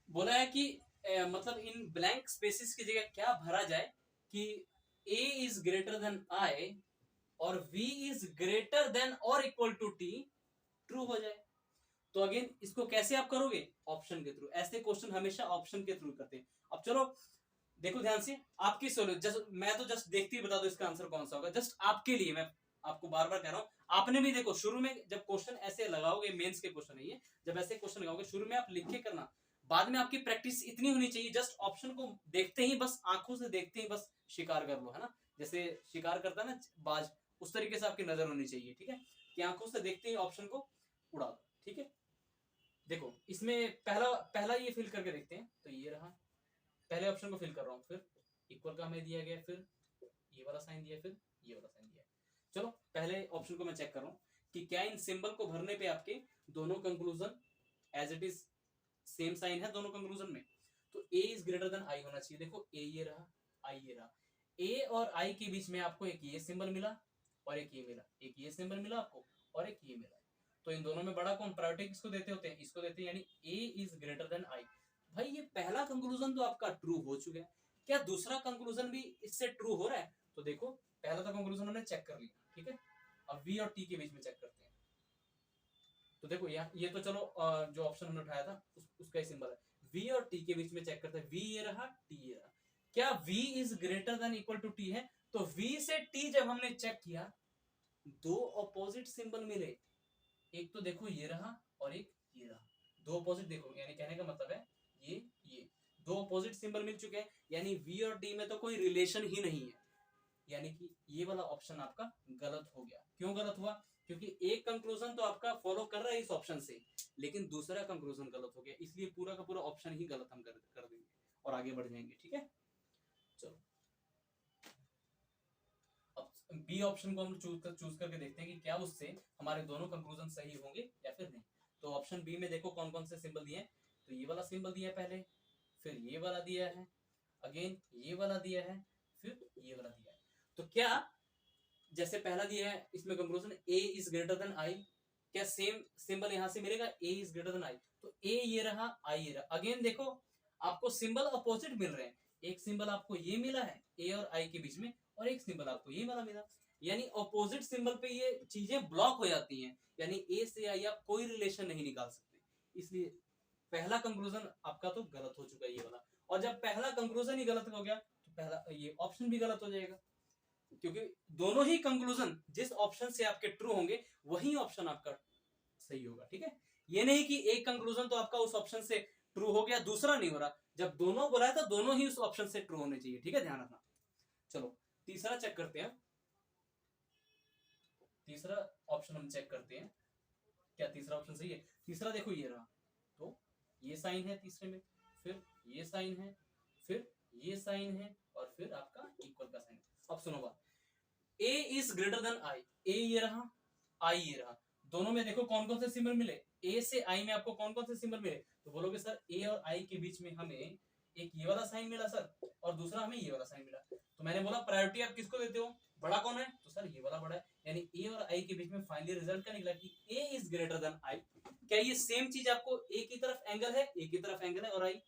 बोला है कि मतलब इन ब्लैंक स्पेसिस की जगह क्या भरा जाए कि A is greater than I और V इज ग्रेटर देन और इक्वल टू T, ट्रू हो जाए। तो अगेन इसको कैसे आप करोगे, ऑप्शन के थ्रू। ऐसे क्वेश्चन हमेशा ऑप्शन के थ्रू करते हैं। अब चलो देखो ध्यान से, आपकी सोल्यूशन जस्ट मैं तो जस्ट देखते ही बता दो इसका आंसर कौन सा होगा, जस्ट आपके लिए मैं आपको बार बार कह रहा हूं। आपने भी देखो शुरू में जब क्वेश्चन ऐसे लगाओगे, मेंस के क्वेश्चन है ये, जब ऐसे क्वेश्चन लगाओगे शुरू में आप लिख के करना, बाद में आपकी प्रैक्टिस इतनी होनी चाहिए, जस्ट ऑप्शन को देखते ही बस आंखों से देखते ही बस शिकार कर लो, है ना, जैसे शिकार करता है ना बाज, उस तरीके से आपकी नजर होनी चाहिए, ठीक है, कि आंखों से देखते ही ऑप्शन को उड़ा दो, ठीक है। देखो इसमें पहला पहला ये फिल करके देखते हैं, तो ये रहा, पहले ऑप्शन को फिल कर रहा हूँ, फिर इक्वल का हमें दिया गया, फिर ये वाला साइन दिया, फिर ये वाला साइन दिया। चलो पहले ऑप्शन को मैं चेक कर रहा हूँ कि क्या इन सिंबल को भरने पे आपके दोनों conclusion as it is same sign है दोनों कंक्लूजन में। तो A is greater than I होना चाहिए। देखो ए ये रहा, आई ये रहा, ए और आई के बीच में आपको एक ये सिंबल मिला और एक ये मिला, एक ये सिंबल मिला आपको और एक ये मिला। तो इन दोनों में बड़ा कौन, प्रायोरिटी किसको देते होते हैं, इसको देते हैं, यानी ए इज ग्रेटर देन आई। भाई ये पहला कंक्लूजन तो आपका ट्रू हो चुका है, क्या दूसरा कंक्लूजन भी इससे ट्रू हो रहा है? तो देखो पहला तो कंक्लूजन हमने चेक कर लिया, ठीक है, अब वी और टी के बीच में चेक करते हैं। तो देखो ये तो चलो जो ऑप्शन हमने उठाया था उसका ही सिंबल है, वी और टी के बीच में चेक करते हैं, वी ये रहा, टी ये रहा, क्या V is greater than equal to T है? तो वी से टी जब हमने चेक किया, दो अपोजिट सिंबल मिले, एक तो देखो ये रहा और एक ये रहा, दो अपोजिट देखो, यानी कहने का मतलब है ये दो अपोजिट सिंबल मिल चुके हैं, यानी वी और टी में तो कोई रिलेशन ही नहीं है, यानी कि ये वाला ऑप्शन आपका गलत हो गया। क्यों गलत हुआ? क्योंकि एक कंक्लूजन तो आपका फॉलो कर रहा है इस ऑप्शन से, लेकिन दूसरा कंक्लूजन गलत हो गया, इसलिए पूरा का पूरा ऑप्शन ही गलत हम कर देंगे और आगे बढ़ जाएंगे, ठीक है। चलो अब बी ऑप्शन को हम चूज करके देखते हैं कि क्या उससे हमारे दोनों कंक्लूजन सही होंगे या फिर नहीं। तो ऑप्शन बी में देखो कौन कौन से सिंबल दिए हैं, तो ये वाला सिंबल दिया है पहले, फिर ये वाला दिया है, अगेन ये वाला दिया है, फिर ये वाला दिया है। तो क्या जैसे पहला दिया है इसमें conclusion A is greater than I, क्या सेम सिंबल यहां से मिलेगा, A is greater than I, तो ए ये रहा, आई ये रहा। अगेन देखो आपको सिंबल अपोजिट मिल रहे हैं, एक सिंबल आपको ये मिला है ए और आई के बीच में, और एक सिंबल आपको ये वाला मिला, यानी अपोजिट सिंबल पे ये चीजें ब्लॉक हो जाती हैं, यानी ए से आई आप कोई रिलेशन नहीं निकाल सकते, इसलिए पहला कंक्लूजन आपका तो गलत हो चुका है ये वाला। और जब पहला कंक्लूजन ही गलत हो गया तो पहला ये ऑप्शन भी गलत हो जाएगा, क्योंकि दोनों ही कंक्लूजन जिस ऑप्शन से आपके ट्रू होंगे वही ऑप्शन आपका सही होगा, ठीक है। ये नहीं कि एक कंक्लूजन तो आपका उस ऑप्शन से ट्रू हो गया दूसरा नहीं हो रहा, जब दोनों बोला है तो दोनों ही उस ऑप्शन से ट्रू होने चाहिए, ठीक है, ध्यान रखना। चलो तीसरा चेक करते हैं, तीसरा ऑप्शन हम चेक करते हैं, क्या तीसरा ऑप्शन सही है? तीसरा देखो ये रहा, तो ये साइन है तीसरे में, फिर ये साइन है, फिर ये साइन है, और फिर आपका इक्वल का साइन। अब सुनो बात, ए इज ग्रेटर देन आई, ए ये रहा, आई ये रहा, दोनों में देखो कौन कौन से सिंबल मिले, ए से आई में आपको कौन कौन से सिंबल मिले? तो बोलोगे सर ए और आई के बीच में हमें एक ये वाला साइन मिला सर, और दूसरा हमें ये वाला साइन मिला। तो मैंने बोला प्रायोरिटी आप किसको देते हो, बड़ा कौन है? तो सर ये वाला बड़ा है, यानी ए और आई के बीच में फाइनली रिजल्ट क्या निकला कि ए इज ग्रेटर देन आई। क्या ये सेम चीज आपको ए की तरफ एंगल है, ए की तरफ एंगल है और आई,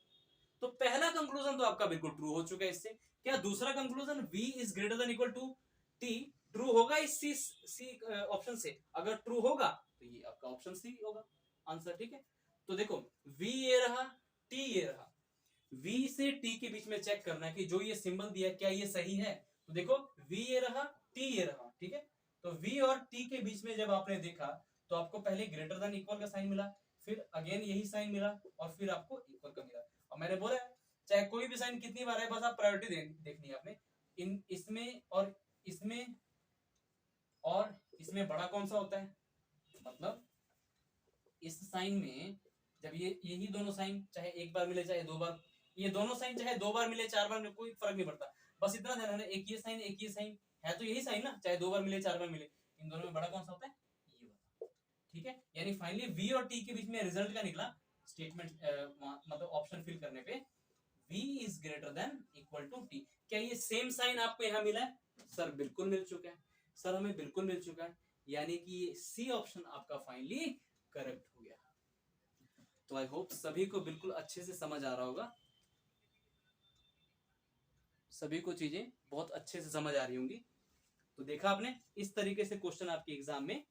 तो पहला कंक्लूजन तो आपका बिल्कुल ट्रू हो चुका है इससे। क्या दूसरा conclusion v is greater than equal to t true होगा इस सी ऑप्शन से? अगर ट्रू होगा तो ये आपका ऑप्शन सी होगा आंसर, ठीक है। तो देखो v ये रहा, t ये रहा, v से t के बीच में चेक करना है कि जो ये सिंबल दिया क्या ये सही है। तो देखो v ये रहा, t ये रहा, ठीक है। तो v और t के बीच में जब आपने देखा तो आपको पहले ग्रेटर देन इक्वल का साइन मिला, फिर अगेन यही साइन मिला, और फिर आपको इक्वल का मिला। और मैंने बोला चाहे कोई भी साइन कितनी बार है, बस आप प्रायोरिटी देखनी है आपने, इन इसमें और इसमें, और इसमें बड़ा कौन सा होता है, मतलब इस साइन में जब ये यही दोनों साइन चाहे एक बार मिले चाहे दो बार, ये दोनों साइन चाहे दो बार मिले चार बार मिले कोई फर्क नहीं पड़ता, बस इतना ध्यान रखना एक ये साइन एक ये साइन है तो यही साइन ना, चाहे दो बार मिले चार बार मिले, इन दोनों में बड़ा कौन सा होता है, ये वाला, ठीक है। यानी फाइनली वी और टी के बीच में रिजल्ट का निकला स्टेटमेंट, मतलब ऑप्शन फिल करने पे v is greater than equal to t। क्या ये सेम साइन आपको यहाँ मिला है? सर बिल्कुल मिल चुका है, सर हमें बिल्कुल मिल चुका है, यानी कि ये सी ऑप्शन आपका फाइनली करेक्ट हो गया। तो आई होप सभी को बिल्कुल अच्छे से समझ आ रहा होगा, सभी को चीजें बहुत अच्छे से समझ आ रही होंगी। तो देखा आपने, इस तरीके से क्वेश्चन आपके एग्जाम में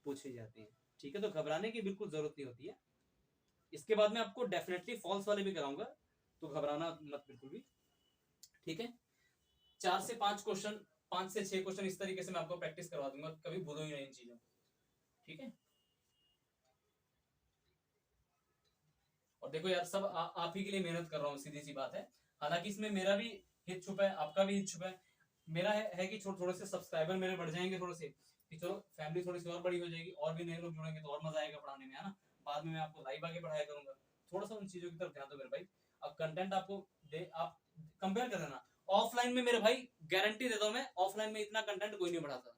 पूछे जाते हैं, ठीक है, तो घबराने की बिल्कुल जरूरत नहीं होती है। इसके बाद में आपको डेफिनेटली फॉल्स वाले भी कराऊंगा, तो घबराना मत बिल्कुल भी। ठीक है, 4 से 5 क्वेश्चन, 5 से 6 क्वेश्चन इस तरीके से मैं आपको प्रैक्टिस करवा दूंगा, कभी भूलो ही नहीं इन चीजों। ठीक है, और देखो यार, सब आप ही के लिए मेहनत कर रहा हूँ, सीधी सी बात है। हालांकि इसमें मेरा भी हित छुपा है, आपका भी हित छुपा है। मेरा है कि थोड़े से सब्सक्राइबर मेरे बढ़ जाएंगे, थोड़े से कि चलो फैमिली थोड़ी सी और बड़ी हो जाएगी, और भी नए लोग जुड़ेंगे तो और मजा आएगा पढ़ाने में, है ना। बाद में मैं आपको लाइव आगे पढ़ाया करूंगा। थोड़ा सा उन चीजों की तरफ ध्यान दो मेरे भाई। अब कंटेंट आपको आप कंपेयर कर लेना। ऑफलाइन में मेरे भाई गारंटी देता हूँ मैं, ऑफलाइन में इतना कंटेंट कोई नहीं पढ़ाता।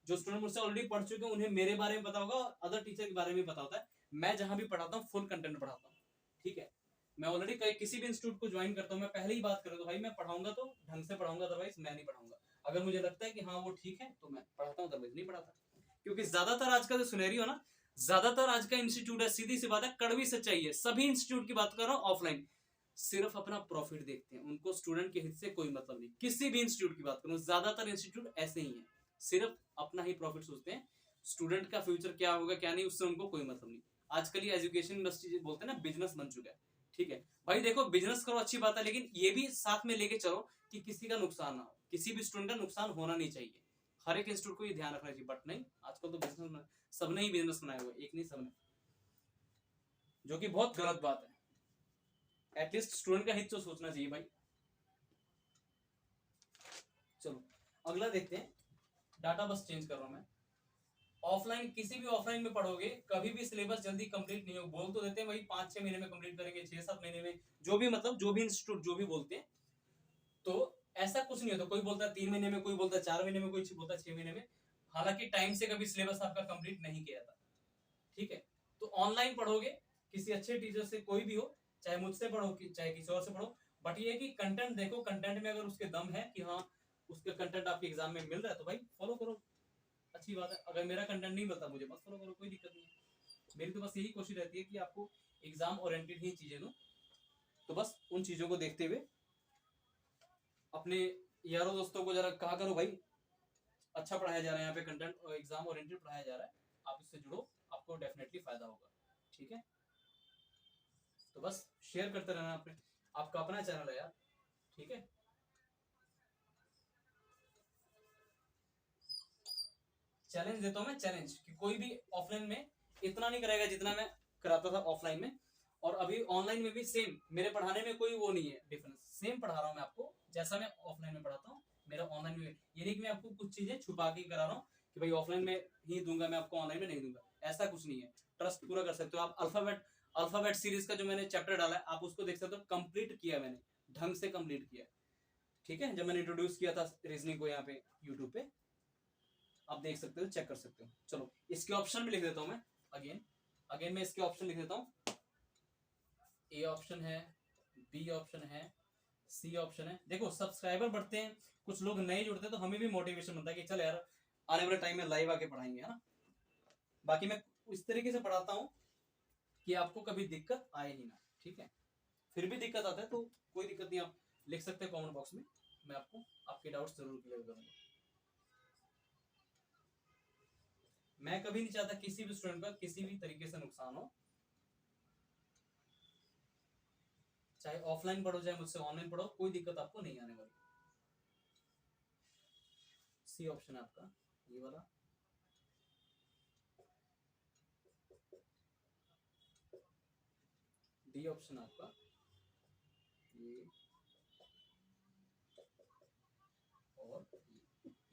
जो स्टूडेंट मुझसे ऑलरेडी पढ़ चुके हैं उन्हें मेरे बारे में पता होगा, और अदर टीचर के बारे में पता होता है। मैं जहां भी पढ़ाता हूँ फुल कंटेंट पढ़ाता हूँ। ठीक है, मैं ऑलरेडी किसी भी इंस्टीट्यूट को ज्वाइन करता हूँ, मैं पहले ही बात करूँ तो भाई मैं पढ़ाऊंगा तो ढंग से पढ़ाऊंगा, अदरवाइज मैं नहीं पढ़ाऊंगा। अगर मुझे लगता है कि हाँ वो ठीक है तो मैं पढ़ाता हूँ, अदरवाइज नहीं पढ़ाता। क्योंकि ज्यादातर आज का जो सिनेरियो ना, ज्यादातर आज का इंस्टीट्यूट है, सीधी सी बात है, कड़वी सच्चाई है, सभी इंस्टीट्यूट की बात कर रहा हूँ ऑफलाइन, सिर्फ अपना प्रॉफिट देखते हैं, उनको स्टूडेंट के हित से कोई मतलब नहीं। किसी भी इंस्टीट्यूट की बात करूं, ज्यादातर इंस्टीट्यूट ऐसे ही हैं, सिर्फ अपना ही प्रॉफिट सोचते हैं। स्टूडेंट का फ्यूचर क्या होगा क्या नहीं, उससे उनको कोई मतलब नहीं। आजकल ये एजुकेशन इंडस्ट्री बोलते हैं ना, बिजनेस बन चुका है। ठीक है भाई, देखो बिजनेस करो अच्छी बात है, लेकिन ये भी साथ में लेके चलो कि किसी का नुकसान ना हो, किसी भी स्टूडेंट का नुकसान होना नहीं चाहिए। हर एक इंस्टीट्यूट को ये ध्यान रखना चाहिए, बट नहीं, आजकल तो बिजनेस सबने ही बिजनेस बनाया हुआ है, एक नहीं सबने, जो कि बहुत गलत बात है। एटलीस्ट स्टूडेंट का हित तो सोचना चाहिए भाई। चलो अगला देखते हैं, डाटा बस चेंज कर रहा हूं मैं। ऑफलाइन, किसी भी ऑफलाइन में पढ़ोगे कभी भी सिलेबस जल्दी कंप्लीट नहीं हो, बोल तो देते हैं भाई 5-6 महीने में कंप्लीट करेंगे, 6-7 महीने में, जो भी मतलब जो भी इंस्टीट्यूट जो भी बोलते हैं, तो ऐसा कुछ नहीं होता। कोई बोलता है 3 महीने में, कोई बोलता है 4 महीने में, कोई बोलता है 6 महीने में। हालांकि टाइम से कभी सिलेबस आपका कंप्लीट नहीं किया था। ठीक है, तो ऑनलाइन पढ़ोगे किसी अच्छे टीचर से, कोई भी हो, चाहे मुझसे पढ़ो चाहे किसी और से पढ़ो, बट ये है कि कंटेंट देखो, कंटेंट में अगर उसके दम है कि हाँ उसका कंटेंट आपके एग्जाम में मिल रहा है तो भाई फॉलो करो, अच्छी बात है। अगर मेरा कंटेंट नहीं मिलता मुझे मत फॉलो करो, कोई दिक्कत नहीं है। मेरी तो बस यही कोशिश रहती है कि आपको एग्जाम ओरिएंटेड ही चीजें दूं, तो बस उन चीजों को देखते हुए अपने यारों दोस्तों को जरा कहा करो भाई, अच्छा पढ़ाया जा रहा है यहाँ पे, कंटेंट और एग्जाम ओरिएंटेड पढ़ाया जा रहा है, आप इससे जुड़ो, आपको डेफिनेटली फायदा होगा। ठीक है, तो बस शेयर करते रहना, अपने आपका अपना चैनल है यार। ठीक है, चैलेंज देता हूं मैं, चैलेंज कि कोई भी ऑफलाइन में इतना नहीं कराएगा जितना मैं कराता था ऑफलाइन में, और अभी ऑनलाइन में भी सेम, मेरे पढ़ाने में कोई वो नहीं है डिफरेंस, सेम पढ़ा रहा हूं मैं आपको, जैसा मैं ऑफलाइन में पढ़ाता हूँ मेरा ऑनलाइन में। ये नहीं कि मैं आपको कुछ चीजें छुपा के करा रहा हूँ कि भाई ऑफलाइन में ही दूंगा मैं आपको, ऑनलाइन में नहीं दूंगा, ऐसा कुछ नहीं है। ट्रस्ट पूरा कर सकते हो आप। अल्फाबेट सीरीज का जो मैंने चैप्टर डाला है आप उसको देख सकते हो, कंप्लीट किया मैंने, ढंग से कंप्लीट किया। ठीक है, जब मैंने इंट्रोड्यूस किया था रीजनिंग को यहाँ पे यूट्यूब पे, आप देख सकते हो, चेक कर सकते हो। चलो इसके ऑप्शन भी लिख देता हूं मैं, अगेन अगेन मैं इसके ऑप्शन लिख देता हूं। ए ऑप्शन है, बी ऑप्शन है, सी ऑप्शन है। देखो सब्सक्राइबर बढ़ते हैं, कुछ लोग नए जुड़ते हैं, तो हमें भी मोटिवेशन बनता है कि चल यार आने वाले टाइम में लाइव आके पढ़ाएंगे, है ना। बाकी मैं इस तरीके से पढ़ाता हूँ कि आपको कभी दिक्कत आए ही ना। ठीक है, फिर भी दिक्कत आता है तो कोई दिक्कत नहीं, आप लिख सकते हैं कमेंट बॉक्स में, मैं आपको आपके डाउट्स जरूर क्लियर करूंगा। मैं कभी नहीं चाहता किसी भी स्टूडेंट का किसी भी तरीके से नुकसान हो, चाहे ऑफलाइन पढ़ो चाहे मुझसे ऑनलाइन पढ़ो, कोई दिक्कत आपको नहीं आने वाली। सी ऑप्शन है आपका, ये वाला। डी ऑप्शन है आपका, ये, और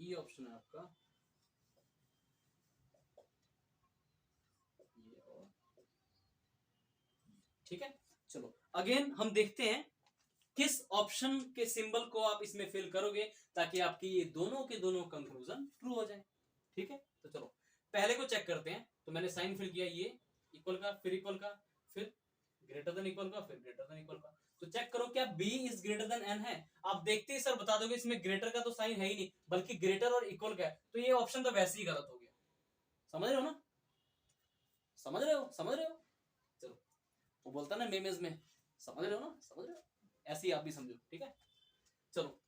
ई ऑप्शन है आपका, ये, और ठीक है। चलो अगेन हम देखते हैं किस ऑप्शन के सिंबल को आप इसमें फिल करोगे ताकि आपकी ये दोनों के दोनों कंक्लूजन ट्रू हो जाए। ठीक है, तो चलो पहले को चेक करते हैं। तो मैंने साइन फिल किया, ये इक्वल का, फिर इक्वल का, फिर ग्रेटर देन इक्वल का, फिर ग्रेटर देन इक्वल का। तो चेक करो क्या b is greater than n है। आप देखते ही सर बता दोगे इसमें ग्रेटर का तो साइन है ही नहीं, बल्कि ग्रेटर और इक्वल का है, तो ये ऑप्शन तो वैसे ही गलत हो गया। समझ रहे हो ना, समझ रहे हो, समझ रहे हो। चलो वो बोलता ना मेमेज में, समझ रहे हो ना, समझ रहे हो, ऐसे ही आप भी समझो। ठीक है, चलो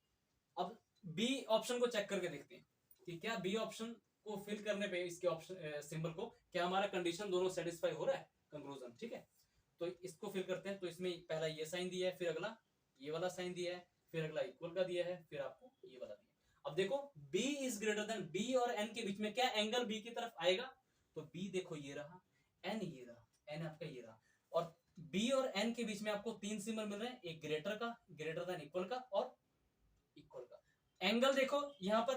अब बी ऑप्शन को चेक करके देखते हैं कि क्या बी ऑप्शन को फिल करने पे इसके ऑप्शन सिंबल को क्या हमारा कंडीशन दोनों सेटिस्फाई हो रहा है, कंक्लूजन, ठीक है। तो इसको फिल करते हैं, तो इसमें पहला ये साइन दिया है, फिर अगला ये वाला साइन दिया है, फिर अगला इक्वल का दिया है, फिर आपको ये वाला दिया है। अब देखो b is greater then, b और n के बीच में क्या एंगल b की तरफ आएगा, तो b देखो ये रहा, n ये रहा, n आपका ये रहा, और b और n के बीच में आपको तीन सिंबल मिल रहे हैं, एक ग्रेटर का, ग्रेटर देन इक्वल का, और इक्वल का। एंगल देखो यहाँ पर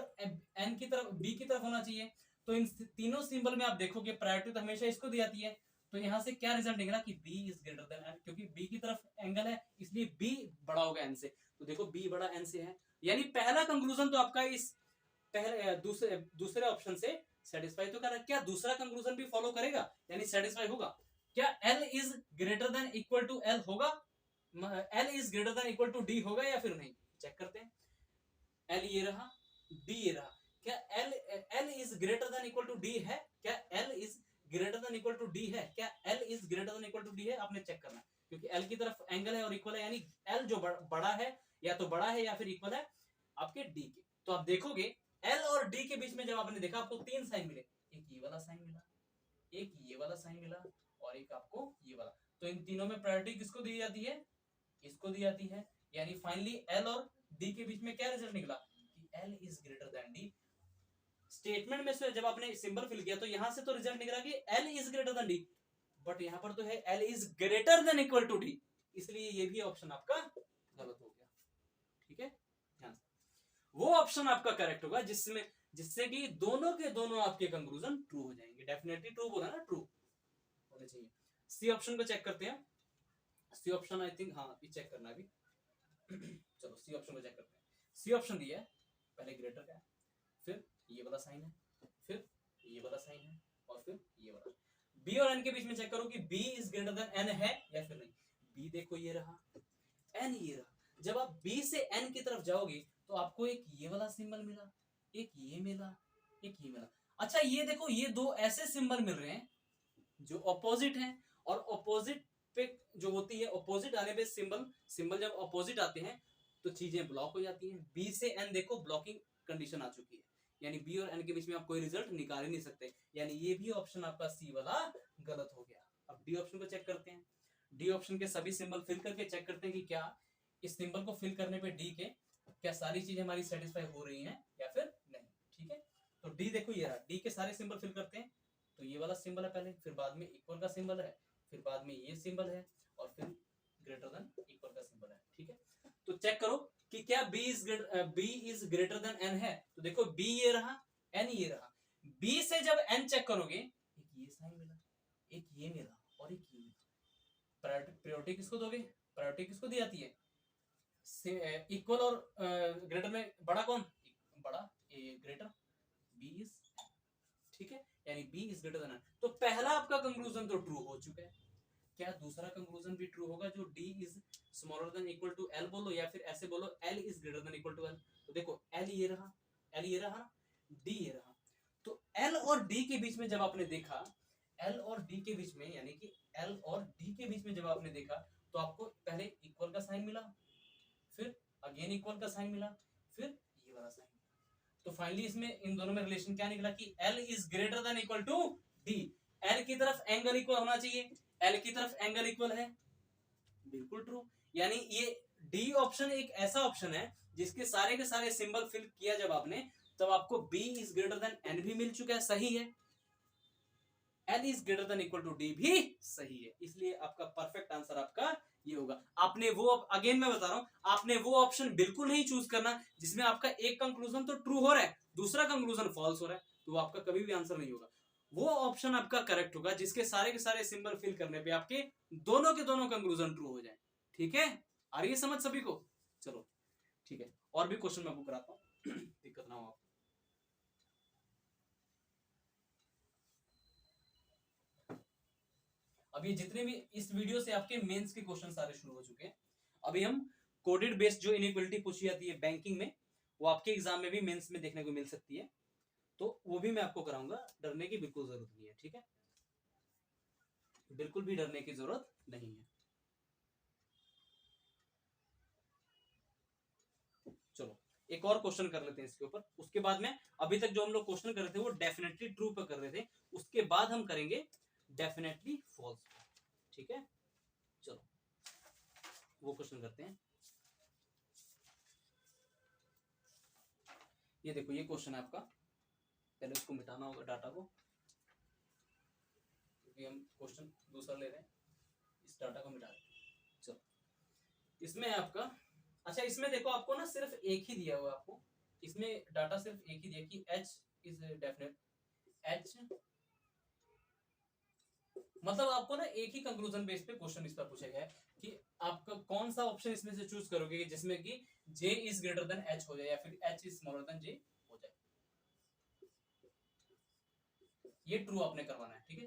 n की तरफ, b की तरफ होना चाहिए, तो इन तीनों सिंबल में आप देखोगे प्रायोरिटी तो हमेशा इसको दी जाती है, तो यहाँ से क्या रिजल्ट निकला कि b is greater than n, क्योंकि b की तरफ एंगल है इसलिए b बड़ा होगा n से, तो देखो b बड़ा n से है, यानी पहला कंक्लूजन तो आपका इस पहले दूसरे ऑप्शन से सेटिस्फाई तो कर रहा है। क्या दूसरा कंक्लूजन भी फॉलो करेगा, यानी सेटिस्फाई होगा? क्या l is greater than equal to l होगा, l is greater than equal to d होगा या फिर नहीं, चेक करते हैं। l ये रहा, d ये रहा, क्या l is greater than equal to d है, क्या l is greater than equal to d है, क्या l is greater than equal to d है, आपने चेक करना है, क्योंकि l की तरफ एंगल है और इक्वल है, यानी l जो बड़ा है या तो बड़ा है या फिर इक्वल है आपके d के। तो आप देखोगे l और d के बीच में जब आपने देखा आपको तीन साइन मिले, एक ये वाला साइन मिला, एक ये वाला साइन मिला, और एक आपको ये वाला, तो इन तीनों में प्रायोरिटी किसको दी जाती है, इसको दी जाती है, यानी फाइनली l और d के बीच में क्या रिजल्ट निकला कि l is greater than d। Statement में से जब आपने सिंबल फिल किया तो यहां से तो रिजल्ट निकला कि l is greater than d, but यहां पर तो है l is greater than equal to d, इसलिए ये भी ऑप्शन आपका गलत हो गया, ठीक है। ध्यान से वो ऑप्शन आपका करेक्ट होगा जिससे कि दोनों के दोनों आपके कंक्लूजन ट्रू हो जाएंगे, डेफिनेटली ट्रू बोला ना, ट्रू होने चाहिए। सी ऑप्शन को चेक करते हैं, सी ऑप्शन आई थिंक, हाँ ये चेक करना है अभी चलो सी ऑप्शन को चेक करते हैं। सी ऑप्शन दिया है, पहले ग्रेटर का है, फिर ये वाला साइन है, फिर ये वाला साइन है, और फिर ये वाला। b और n के बीच में चेक करो कि b is greater than n है या फिर नहीं। b देखो ये रहा, n ये रहा, जब आप b से n की तरफ जाओगे तो आपको एक ये वाला सिंबल मिला, एक ये मिला, एक ये मिला। अच्छा ये देखो ये दो ऐसे सिंबल मिल रहे हैं जो ऑपोजिट हैं, और ऑपोजिट पे जो होती है, ऑपोजिट आने पे सिंबल जब ऑपोजिट आते हैं तो चीजें ब्लॉक हो जाती हैं। b से n देखो ब्लॉकिंग कंडीशन आ चुकी है, यानी b और n के बीच में आप कोई रिजल्ट निकाल ही नहीं सकते, यानी ये भी ऑप्शन आपका सी वाला गलत हो गया। अब डी ऑप्शन को चेक करते हैं, डी ऑप्शन के सभी सिंबल फिल करके चेक करते हैं कि क्या इस सिंबल को फिल करने पे डी के क्या सारी चीजें हमारी सेटिस्फाई हो रही हैं या फिर नहीं, ठीक है। तो डी देखो ये रहा, डी के सारे सिंबल फिल करते हैं, तो ये वाला सिंबल है पहले, फिर बाद में इक्वल का सिंबल है, फिर बाद में ये सिंबल है, और फिर ग्रेटर देन इक्वल का सिंबल है, ठीक है। तो चेक करो कि क्या b is greater than n है, तो देखो b ये रहा, n ये रहा, b से जब n चेक करोगे एक ये साइन मिला, एक ये मिला, और एक ये मिला। प्रायोरिटी किसको दोगे, प्रायोरिटी किसको दी जाती है, इक्वल और ग्रेटर में बड़ा कौन, बड़ा ग्रेटर, b इज, ठीक है, यानी b is greater than n। तो पहला आपका कंक्लूजन तो ट्रू हो चुका है, क्या दूसरा कंक्लूजन भी ट्रू होगा जो d is smaller than equal to l बोलो या फिर ऐसे बोलो l is greater than equal to l। तो देखो l ये रहा, l ये रहा, d ये रहा, तो l और d के बीच में जब आपने देखा, l और d के बीच में, यानी कि l और d के बीच में जब आपने देखा तो आपको पहले इक्वल का साइन मिला, फिर अगेन इक्वल का साइन मिला, फिर ये वाला साइन मिला। तो फाइनली इसमें इन दोनों में रिलेशन क्या निकला कि l is greater than equal to d। l की तरफ एंगल इक्वल होना चाहिए, l की तरफ एंगल इक्वल है, बिल्कुल ट्रू। यानी ये डी ऑप्शन एक ऐसा ऑप्शन है जिसके सारे के सारे सिंबल फिल किया जब आपने, तब आपको b is greater than n भी मिल चुका है, सही है, l is greater than equal to d भी सही है, इसलिए आपका परफेक्ट आंसर आपका ये होगा। आपने वो, अगेन मैं बता रहा हूं, आपने वो ऑप्शन बिल्कुल नहीं चूज करना जिसमें आपका एक कंक्लूजन तो ट्रू हो रहा है, दूसरा कंक्लूजन फॉल्स हो रहा है, तो आपका कभी भी आंसर नहीं होगा। वो ऑप्शन आपका करेक्ट होगा जिसके सारे के सारे सिंबल फिल करने पे आपके दोनों के दोनों कंक्लूजन ट्रू हो जाए, ठीक है। आ रही है समझ सभी को? चलो ठीक है, और भी क्वेश्चन मैं आपको कराता हूं दिक्कत ना हो आपको। अभी जितने भी इस वीडियो से आपके मेंस के क्वेश्चन सारे शुरू हो चुके हैं। अभी हम कोडेड बेस्ड जो इनइक्वालिटी पूछी जाती है बैंकिंग में, वो आपके एग्जाम में भी मेंस में देखने को मिल सकती है, तो वो भी मैं आपको कराऊंगा, डरने की बिल्कुल जरूरत नहीं है, ठीक है, बिल्कुल भी डरने की जरूरत नहीं है। चलो एक और क्वेश्चन कर लेते हैं इसके ऊपर, उसके बाद में अभी तक जो हम लोग क्वेश्चन कर रहे थे वो डेफिनेटली ट्रू पे कर रहे थे, उसके बाद हम करेंगे डेफिनेटली फॉल्स। ठीक है, चलो वो क्वेश्चन करते हैं। ये देखो ये क्वेश्चन है आपका, पहले उसको मिटाना होगा डाटा को, क्योंकि हम क्वेश्चन दूसरा ले रहे हैं, इस डाटा को मिटा दें। चलो इसमें है आपका, अच्छा इसमें देखो आपको ना सिर्फ एक ही दिया हुआ है आपको, इसमें डाटा सिर्फ एक ही दिया कि H इज डेफिनेट, H मतलब आपको ना एक ही कंक्लूजन बेस पे क्वेश्चन इस पर पूछा गया है कि आपका कौन सा ऑप्शन इसमें से चूज करोगे जिसमें कि J is greater than H हो जाए या फिर H is smaller than J हो जाए। ये ट्रू आपने करवाना है, ठीक है,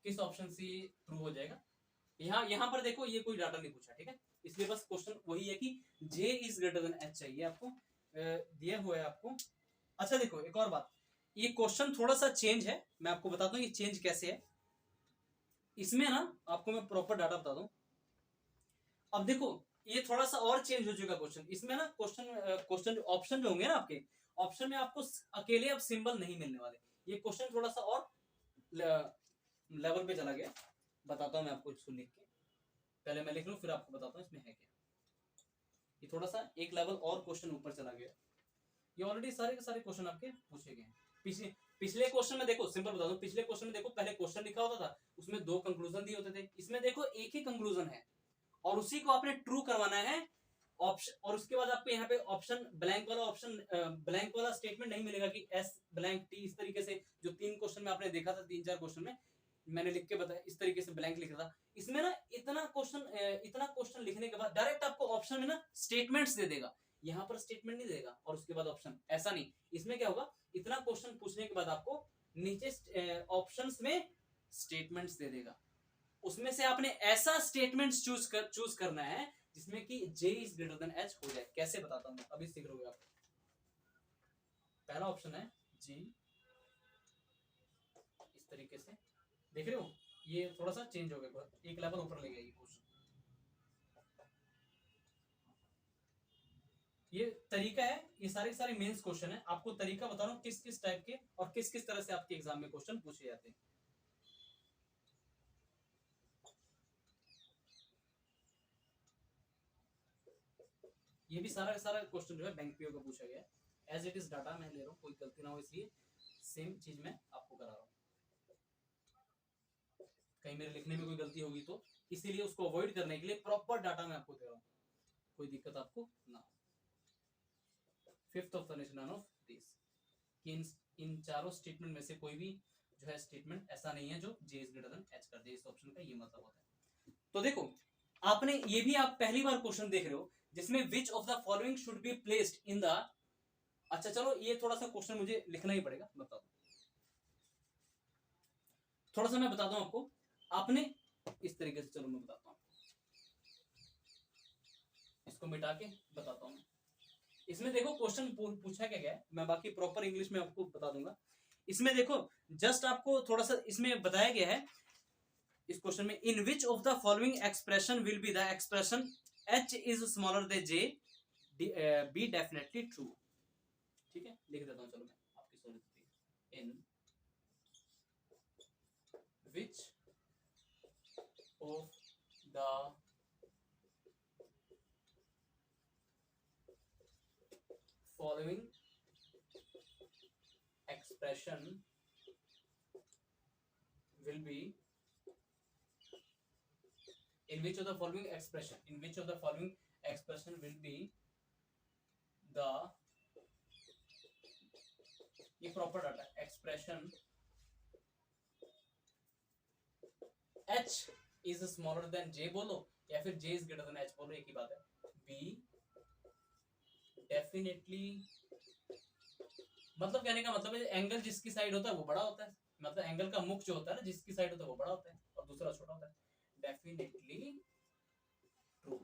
किस ऑप्शन से ट्रू हो जाएगा। यहाँ पर देखो ये कोई डाटा नहीं पूछा, ठीक है, इसलिए बस क्वेश्चन वही है कि J is greater than H चाहिए आपको, दिया हुआ है आपको। अच्छा देखो एक और बात, ये क्वेश्चन थोड़ा सा चेंज है, मैं आपको बताता हूँ ये चेंज कैसे है। इसमें ना आपको मैं प्रॉपर डाटा बता दूं, अब देखो ये थोड़ा सा और चेंज हो चुका क्वेश्चन। इसमें ना क्वेश्चन ऑप्शन जो होंगे ना आपके, ऑप्शन में आपको अकेले अब सिंबल नहीं मिलने वाले, ये क्वेश्चन थोड़ा सा और लेवल पे चला गया। बताता हूं मैं आपको इसको लिख के, पहले मैं लिख लूं फिर आपको बताता हूं इसमें है क्या। ये थोड़ा सा एक लेवल और क्वेश्चन ऊपर चला गया, ये ऑलरेडी सारे के सारे क्वेश्चन आपके पूछे गए हैं। पिछले क्वेश्चन में देखो, सिंपल बता दूं, पिछले क्वेश्चन में देखो पहले क्वेश्चन लिखा होता था, उसमें 2 कंक्लूजन दिए होते थे, इसमें देखो एक ही कंक्लूजन है और उसी को आपने ट्रू करवाना है ऑप्शन, और उसके बाद आपको यहाँ पे ऑप्शन ब्लैंक वाला ऑप्शन ब्लैंक वाला स्टेटमेंट नहीं मिलेगा कि S ब्लैंक T, इस तरीके से जो 3 क्वेश्चन में आपने देखा था, 3-4 क्वेश्चन में मैंने लिख के बताया, इस तरीके से ब्लैंक लिखा था। इसमें ना इतना क्वेश्चन लिखने के बाद डायरेक्ट आपको ऑप्शन में ना स्टेटमेंट्स दे देगा, यहाँ पर स्टेटमेंट नहीं देगा और उसके बाद ऑप्शन, ऐसा नहीं। इसमें क्या होगा, इतना क्वेश्चन पूछने के बाद आपको नीचे ऑप्शंस में स्टेटमेंट्स दे देगा, उसमें से आपने ऐसा स्टेटमेंट्स चूज करना है जिसमें कि J is greater than H हो जाए। कैसे बताता हूं, अभी सीख लोगे आप। पहला ऑप्शन है G, इस तरीके से देख रहे हो, ये थोड़ा सा चेंज हो गया, एक लेवल ऊपर ले गया ये क्वेश्चन। ये तरीका है, ये सारे मेंस क्वेश्चन है, आपको तरीका बता रहा हूँ किस किस टाइप के और किस किस तरह से आपके एग्जाम में क्वेश्चन पूछे जाते हैं। ये भी सारा क्वेश्चन जो है बैंक पीओ का पूछा गया है, एज इट इज डाटा मैं ले रहा हूँ, कोई गलती ना हो इसलिए सेम चीज मैं आपको करा रहा हूँ, कहीं मेरे लिखने में कोई गलती होगी तो इसीलिए उसको अवॉइड करने के लिए प्रॉपर डाटा मैं आपको दे रहा हूँ, कोई दिक्कत आपको ना हो। Fifth of none of this, कि इन चारों स्टेटमेंट में से कोई भी जो है स्टेटमेंट ऐसा नहीं है जो J is greater than H कर दे, इस ऑप्शन का ये मतलब होता है। तो देखो आपने ये भी आप पहली बार क्वेश्चन देख रहे हो जिसमें विच of the following should be placed in the, अच्छा चलो ये थोड़ा सा क्वेश्चन मुझे लिखना ही पड़ेगा, बता दो थोड़ा सा मैं बता दूं आपको, आपने इस तरीके से, चलो मैं बताता हूं, इसको मिटा के बताता हूं। इसमें देखो क्वेश्चन पूछा क्या गया है, मैं बाकी प्रॉपर इंग्लिश में आपको बता दूंगा। इसमें देखो जस्ट आपको थोड़ा सा इसमें बताया गया है इस क्वेश्चन में, in which of the following expression will be the expression H is smaller than J be definitely true. ठीक है, लिख देता हूं, चलो मैं आपकी sorry, in which of the following expression will be, in which of the following expression will be the, ये proper data, expression H is smaller than J बोलो या फिर J is greater than H बोलो, एक ही बात है। B definitely, मतलब कहने का मतलब है एंगल जिसकी साइड होता है वो बड़ा होता है, मतलब एंगल का मुख जो होता है ना जिसकी साइड होता है वो बड़ा होता है और दूसरा छोटा होता है, डेफिनेटली ट्रू।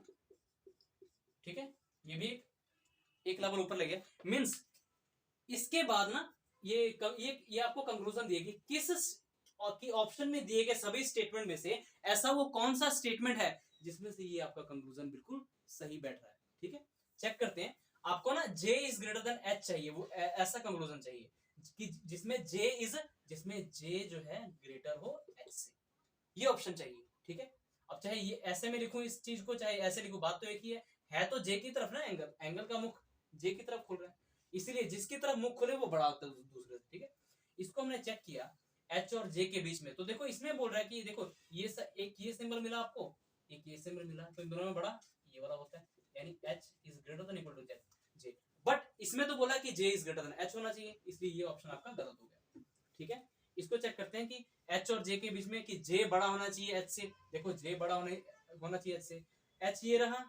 ठीक है, ये भी एक लेवल ऊपर ले गया, मींस इसके बाद ना ये आपको कंक्लूजन दिएगी किस और की ऑप्शन में दिए गए सभी स्टेटमेंट में से ऐसा वो कौन सा स्टेटमेंट है जिसमें से ये आपका कंक्लूजन बिल्कुल सही बैठ रहा है। ठीक है, चेक करते हैं आपको ना J is greater than H चाहिए, वो ऐसा कंक्लूजन चाहिए कि जिसमें J जो है ग्रेटर हो H से, ये ऑप्शन चाहिए, ठीक है। अब चाहे ये ऐसे में लिखूं इस चीज को, चाहे ऐसे लिखूं, बात तो एक ही है तो J की तरफ ना, एंगल का मुख J की तरफ खुल रहा है, इसीलिए जिसकी तरफ मुख खुले वो बड़ा होता है दूसरे से, ठीक है। इसको हमने चेक किया H और J के बीच में, तो देखो इसमें बोल रहा है कि देखो एक ये सिंबल मिला आपको, एक ये सिंबल मिला, तो इन दोनों में बड़ा ये वाला होता है, यानी H is greater than equal to J। But इसमें तो बोला कि J is greater than H होना चाहिए, इसलिए ये ऑप्शन आपका गलत हो गया, ठीक है। इसको चेक करते हैं कि H और J के बीच में कि J बड़ा होना चाहिए H से, देखो J बड़ा होना चाहिए H से, H ये रहा,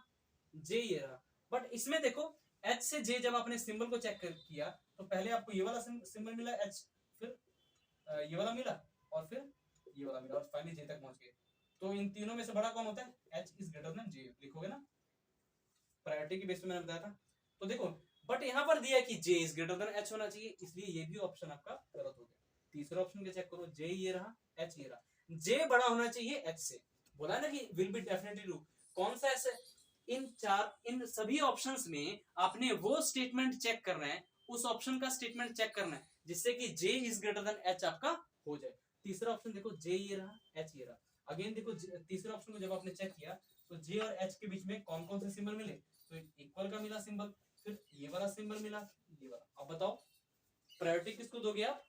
J ये रहा, बट इसमें देखो H से J जब आपने सिंबल को चेक किया तो पहले आपको ये वाला सिंबल मिला H, फिर ये वाला मिला, और फिर ये वाला मिला, और फाइनली J तक पहुंच गए। तो इन तीनों में से बड़ा कौन होता है? H is greater then J, लिखोगे ना, प्रायोरिटी की बेस पे मैंने बताया था। तो देखो बट यहाँ पर दिया कि J is greater than H होना चाहिए, इसलिए ये भी ऑप्शन आपका गलत हो गया। तीसरा ऑप्शन का चेक करो, J ये रहा, H ये रहा, J बड़ा होना चाहिए H से, बोला ना कि विल बी डेफिनेटली ट्रू। कौन सा ऐसे इन सभी ऑप्शंस में आपने वो स्टेटमेंट चेक करना है, उस ऑप्शन का स्टेटमेंट चेक करना है जिससे कि J is greater than H आपका हो जाए। तीसरा ऑप्शन देखो, J ये रहा, H ये रहा, अगेन देखो तीसरे ऑप्शन को जब आपने चेक किया तो J और H के बीच में कौन कौन से सिंबल मिले, तो इक्वल का मिला सिंबल, फिर ये वाला सिंबल मिला, ये वाला। अब बताओ प्रायोरिटी किसको दोगे आप?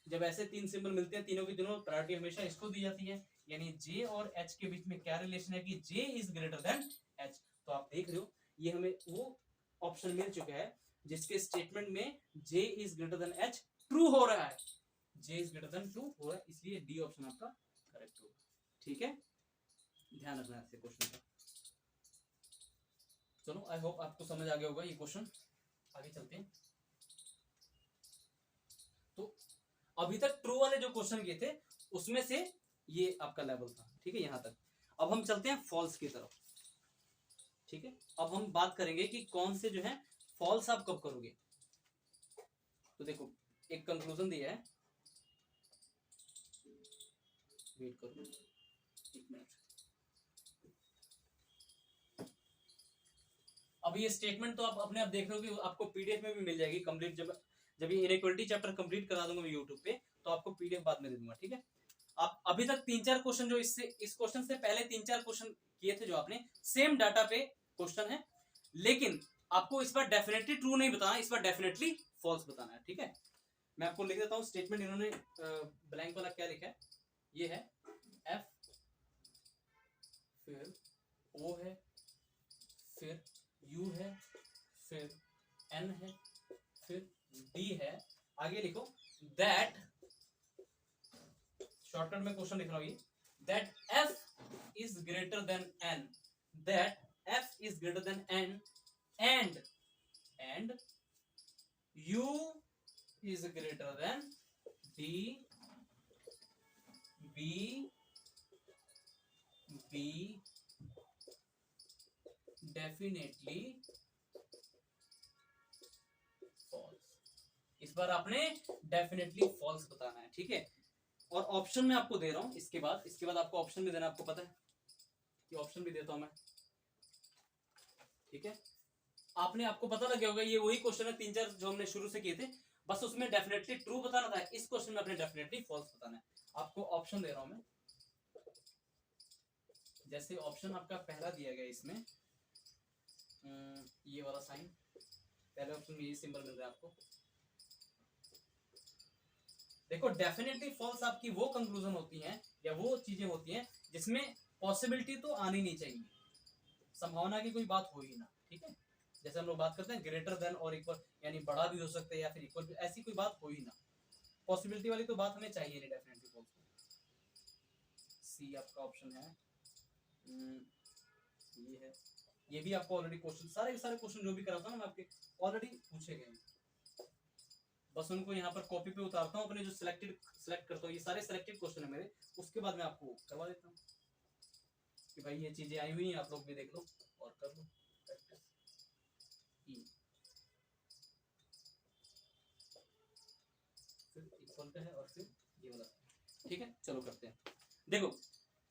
जब ऐसे तीन सिंबल मिलते हैं, तीनों की तीनों प्रायोरिटी हमेशा इसको दी जाती है, यानी J और H के बीच में क्या रिलेशन है कि J is greater than H। तो आप देख रहे हो ये हमें वो ऑप्शन मिल चुका है जिसके स्टेटमेंट में J is greater than H true हो रहा है, J is greater then true हो रहा है, इसलिए डी ऑप्शन आपका करेक्ट होगा, ठीक है। ध्यान रखना है क्वेश्चन का। चलो आई होप आपको समझ आ गया होगा ये क्वेश्चन। आगे चलते हैं। तो अभी तक ट्रू वाले जो क्वेश्चन किए थे उसमें से ये आपका लेवल था, ठीक है, यहां तक। अब हम चलते हैं फॉल्स की तरफ, ठीक है। अब हम बात करेंगे कि कौन से जो है फॉल्स आप कब करोगे। तो देखो एक कंक्लूजन दिया है, वेट करो एक मिनट। अब ये स्टेटमेंट तो आप अपने आप देख रहे हो कि आपको पीडीएफ में भी मिल जाएगी कंप्लीट, जब ये इनइक्वालिटी चैप्टर कंप्लीट करा दूंगा मैं यूट्यूब पे, तो आपको पीडीएफ बाद में दे दूंगा, ठीक है। आप अभी तक 3-4 क्वेश्चन जो इस क्वेश्चन से पहले 3-4 क्वेश्चन किए थे जो आपने, सेम डाटा पे क्वेश्चन है, लेकिन आपको इस बार डेफिनेटली ट्रू नहीं बताना, इस बार डेफिनेटली फॉल्स बताना है, ठीक है। मैं आपको लिख देता हूँ स्टेटमेंट, इन्होंने ब्लैंक वाला क्या लिखा है, ये है F, फिर O है, फिर U है, फिर N है, फिर D है, आगे लिखो दैट, शॉर्टकट में क्वेश्चन लिख रहा हूं ये, that F is greater than N, that F is greater than N and U is greater than D, B definitely false। इस बार आपने डेफिनेटली फॉल्स बताना है, ठीक है। और ऑप्शन में आपको दे रहा हूं, इसके बाद आपको ऑप्शन भी देना, आपको पता है कि ऑप्शन भी देता हूं मैं, ठीक है। आपको पता लग गया होगा ये वही क्वेश्चन है 3-4 जो हमने शुरू से किए थे, बस उसमें डेफिनेटली ट्रू बताना था, इस क्वेश्चन में आपने डेफिनेटली फॉल्स बताना है। आपको ऑप्शन दे रहा हूं मैं, जैसे ऑप्शन आपका पहला दिया गया इसमें ये वाला साइन, पहले ऑप्शन में ये सिंबल मिल रहा है आपको। देखो डेफिनेटली फॉल्स आपकी वो कंक्लूजन होती है या वो चीजें होती हैं जिसमें पॉसिबिलिटी तो आनी नहीं चाहिए, संभावना की कोई बात हो ही ना, ठीक है। जैसे हम लोग बात करते हैं ग्रेटर देन और इक्वल, यानी बड़ा भी हो सकता है या फिर इक्वल, ऐसी कोई बात हो ही ना, पॉसिबिलिटी वाली तो बात हमें चाहिए नहीं डेफिनेटली फॉल्स। सी आपका ऑप्शन है, ये है, ये भी आपको ऑलरेडी क्वेश्चन, सारे क्वेश्चन जो भी कराता हूं मैं आपके ऑलरेडी पूछे गए हैं, बस उनको यहाँ पर कॉपी पे उतारता हूँ अपने जो सेलेक्ट करता हूँ, ये सारे सिलेक्टेड क्वेश्चन है मेरे, उसके बाद मैं आपको करवा देता हूँ कि भाई ये चीजें आई हुई हैं, आप लोग भी देख लो और कर लो प्रैक्टिस। फिर इक्वल का है और फिर ये वाला, ठीक है। चलो करते हैं। देखो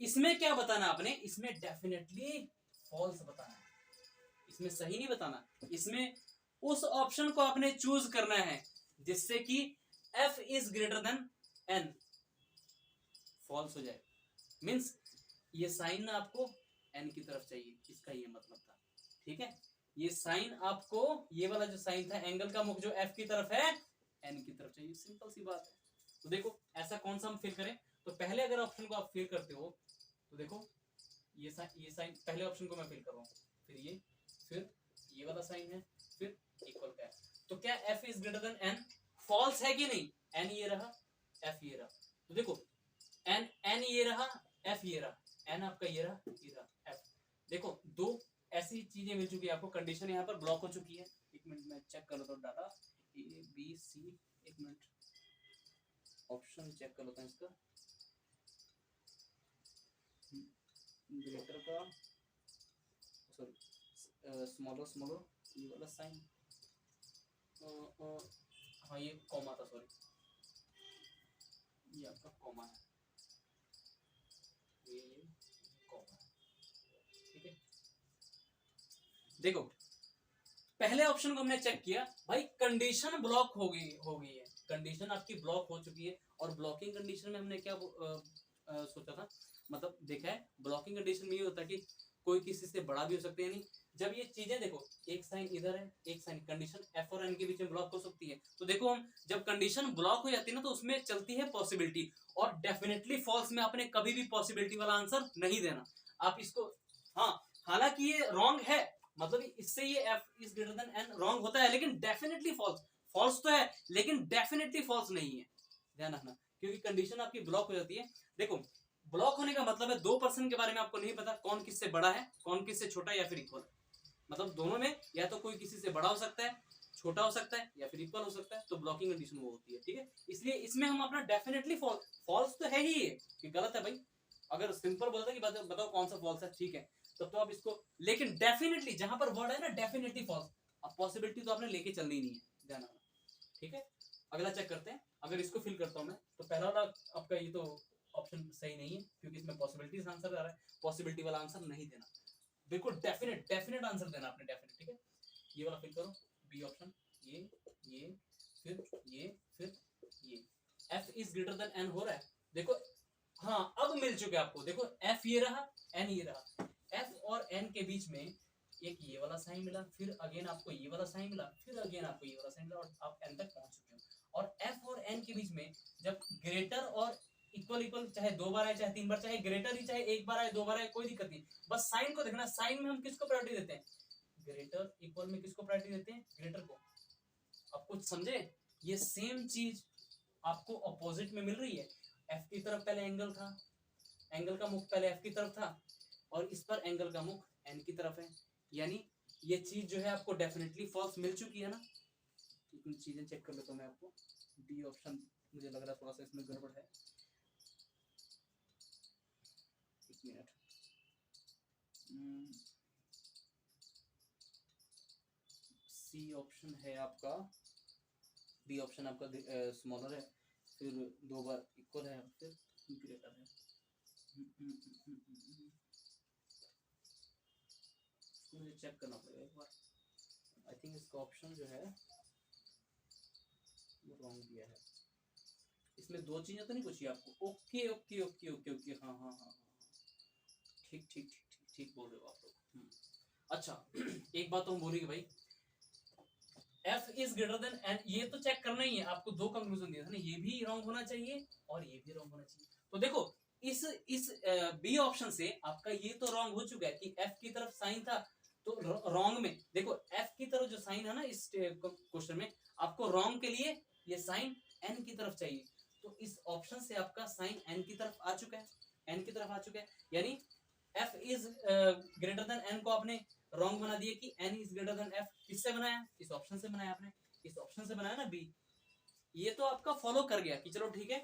इसमें क्या बताना आपने, इसमें डेफिनेटली फॉल्स बताना है, इसमें सही नहीं बताना, इसमें उस ऑप्शन को आपने चूज करना है जिससे कि f is greater than n false हो जाए। मीन्स ये साइन ना आपको n की तरफ चाहिए, इसका ये मतलब था। ठीक है, ये साइन आपको, ये वाला जो साइन था एंगल का मुख जो f की तरफ है n की तरफ चाहिए। सिंपल सी बात है। तो देखो ऐसा कौन सा हम फिल करें, तो पहले अगर ऑप्शन को आप फिल करते हो तो देखो ये साइन पहले ऑप्शन को मैं फिल कर रहा हूँ, फिर ये वाला साइन है, फिर इक्वल का है। तो क्या f is greater than n false है कि नहीं? n ये रहा, f ये रहा। तो देखो n ये रहा, f ये रहा, n आपका ये रहा, ये रहा f। देखो दो ऐसी चीजें मिल चुकी है आपको, कंडीशन यहाँ पर ब्लॉक हो चुकी है। एक मिनट में चेक कर लेता हूँ डाटा ए बी सी, एक मिनट ऑप्शन चेक कर लेता हूँ इसका, ग्रेटर का सॉरी स्मॉलर ये वाला साइन, हाँ ये कॉमा था, सॉरी ये आपका कॉमा है, ये कॉमा है। ठीक है, देखो पहले ऑप्शन को हमने चेक किया भाई, कंडीशन ब्लॉक हो गई है, कंडीशन आपकी ब्लॉक हो चुकी है। और ब्लॉकिंग कंडीशन में हमने क्या सोचा था, मतलब देखा है ब्लॉकिंग कंडीशन में ये होता है कि कोई किसी से बड़ा भी हो सकते हैं। नहीं, जब ये चीजें देखो एक साइन इधर है, एक साइन, कंडीशन f और n के बीच में ब्लॉक हो सकती है। तो देखो हम जब कंडीशन ब्लॉक हो जाती है ना, तो उसमें चलती है पॉसिबिलिटी, और डेफिनेटली फॉल्स में आपने कभी भी पॉसिबिलिटी वाला आंसर नहीं देना। आप इसको, हाँ हालांकि ये रॉन्ग है, मतलब इससे ये f is greater than n wrong होता है, लेकिन डेफिनेटली फॉल्स तो है, लेकिन डेफिनेटली फॉल्स नहीं है, ध्यान रखना, क्योंकि कंडीशन आपकी ब्लॉक हो जाती है। देखो ब्लॉक होने का मतलब है दो पर्सन के बारे में आपको नहीं पता कौन किससे बड़ा है, कौन किससे छोटा है या फिर इक्वल है। मतलब दोनों में या तो कोई किसी से बड़ा हो सकता है, छोटा हो सकता है, या फिर इक्वल हो सकता है, तो ब्लॉकिंग कंडीशन वो होती है। ठीक है, इसलिए इसमें हम अपना डेफिनेटली फॉल्स तो है ही ये, कि गलत है भाई। अगर सिंपल बोलता कि बताओ कौन सा फॉल्स है, ठीक है, तब तो आप इसको, लेकिन डेफिनेटली जहां पर वर्ड है ना डेफिनेटली फॉल्स, अब पॉसिबिलिटी तो आपने लेके चलनी नहीं है, ध्यान रखना। ठीक है, अगला चेक करते हैं। अगर इसको फिल करता हूं मैं, तो पहला वाला आपका ये तो ऑप्शन सही नहीं है, क्योंकि इसमें पॉसिबिलिटीज आंसर आ रहा है, पॉसिबिलिटी वाला आंसर नहीं देना, बिल्कुल डेफिनेट आंसर देना आपने, डेफिनेट। ठीक है, ये वाला फिल करो, बी ऑप्शन, ये फिर ये f is greater than n हो रहा है। देखो हाँ अब मिल चुके आपको, देखो f ये रहा, n ये रहा, f और n के बीच में एक ये वाला साइन मिला, फिर अगेन आपको ये वाला साइन मिला, फिर अगेन आपको ये वाला साइन मिला, और आप n तक पहुंच चुके हो। और f और n के बीच में जब ग्रेटर और इक्वल चाहे दो बार आए चाहे तीन बार, चाहे ग्रेटर ही चाहे एक बार आए दो बार आए, कोई दिक्कत नहीं, बस साइन को देखना। साइन में हम किसको प्रायोरिटी देते हैं, ग्रेटर, इक्वल में किसको प्रायोरिटी देते हैं, ग्रेटर को। आप कुछ समझे, ये सेम चीज आपको अपोजिट में मिल रही है। f की तरफ पहले एंगल था, एंगल का मुख पहले f की तरफ था, और इस पर एंगल का मुख n की तरफ है, यानी ये चीज जो है आपको डेफिनेटली फॉल्स मिल चुकी है ना। कुछ चीजें चेक कर लेता हूं मैं आपको, डी ऑप्शन मुझे लग रहा है थोड़ा सा इसमें गड़बड़ है, एक मिनट। सी ऑप्शन है आपका, बी ऑप्शन आपका स्मॉलर है, फिर दो बार इक्वल है, फिर ग्रेटर है। मुझे चेक करना पड़ेगा एक बार, आई थिंक इसका ऑप्शन जो है वो रॉन्ग दिया है। इसमें दो चीजें तो नहीं पूछी आपको, okay okay okay okay okay, हाँ हाँ हाँ, ठीक ठीक ठीक ठीक ठीक बोल रहे हो आप लोग। अच्छा एक बात तो हम बोलेंगे भाई, f is greater than n, ये तो चेक करना ही है आपको। दो कंक्लूजन दिया था ना, ये भी रॉन्ग होना चाहिए और ये भी रॉन्ग होना चाहिए। तो देखो इस बी ऑप्शन से आपका ये तो रॉन्ग हो चुका है कि f की तरफ साइन था, तो रॉन्ग में देखो f की तरफ जो साइन है ना इस क्वेश्चन में, आपको रॉन्ग के लिए ये साइन n की तरफ चाहिए। तो इस ऑप्शन से आपका साइन n की तरफ आ चुका है, n की तरफ आ चुका है, यानी f is greater than n को आपने रॉन्ग बना दिया कि n is greater than f। किससे बनाया, इस ऑप्शन से बनाया आपने, इस ऑप्शन से बनाया ना बी। ये तो आपका फॉलो कर गया कि चलो ठीक है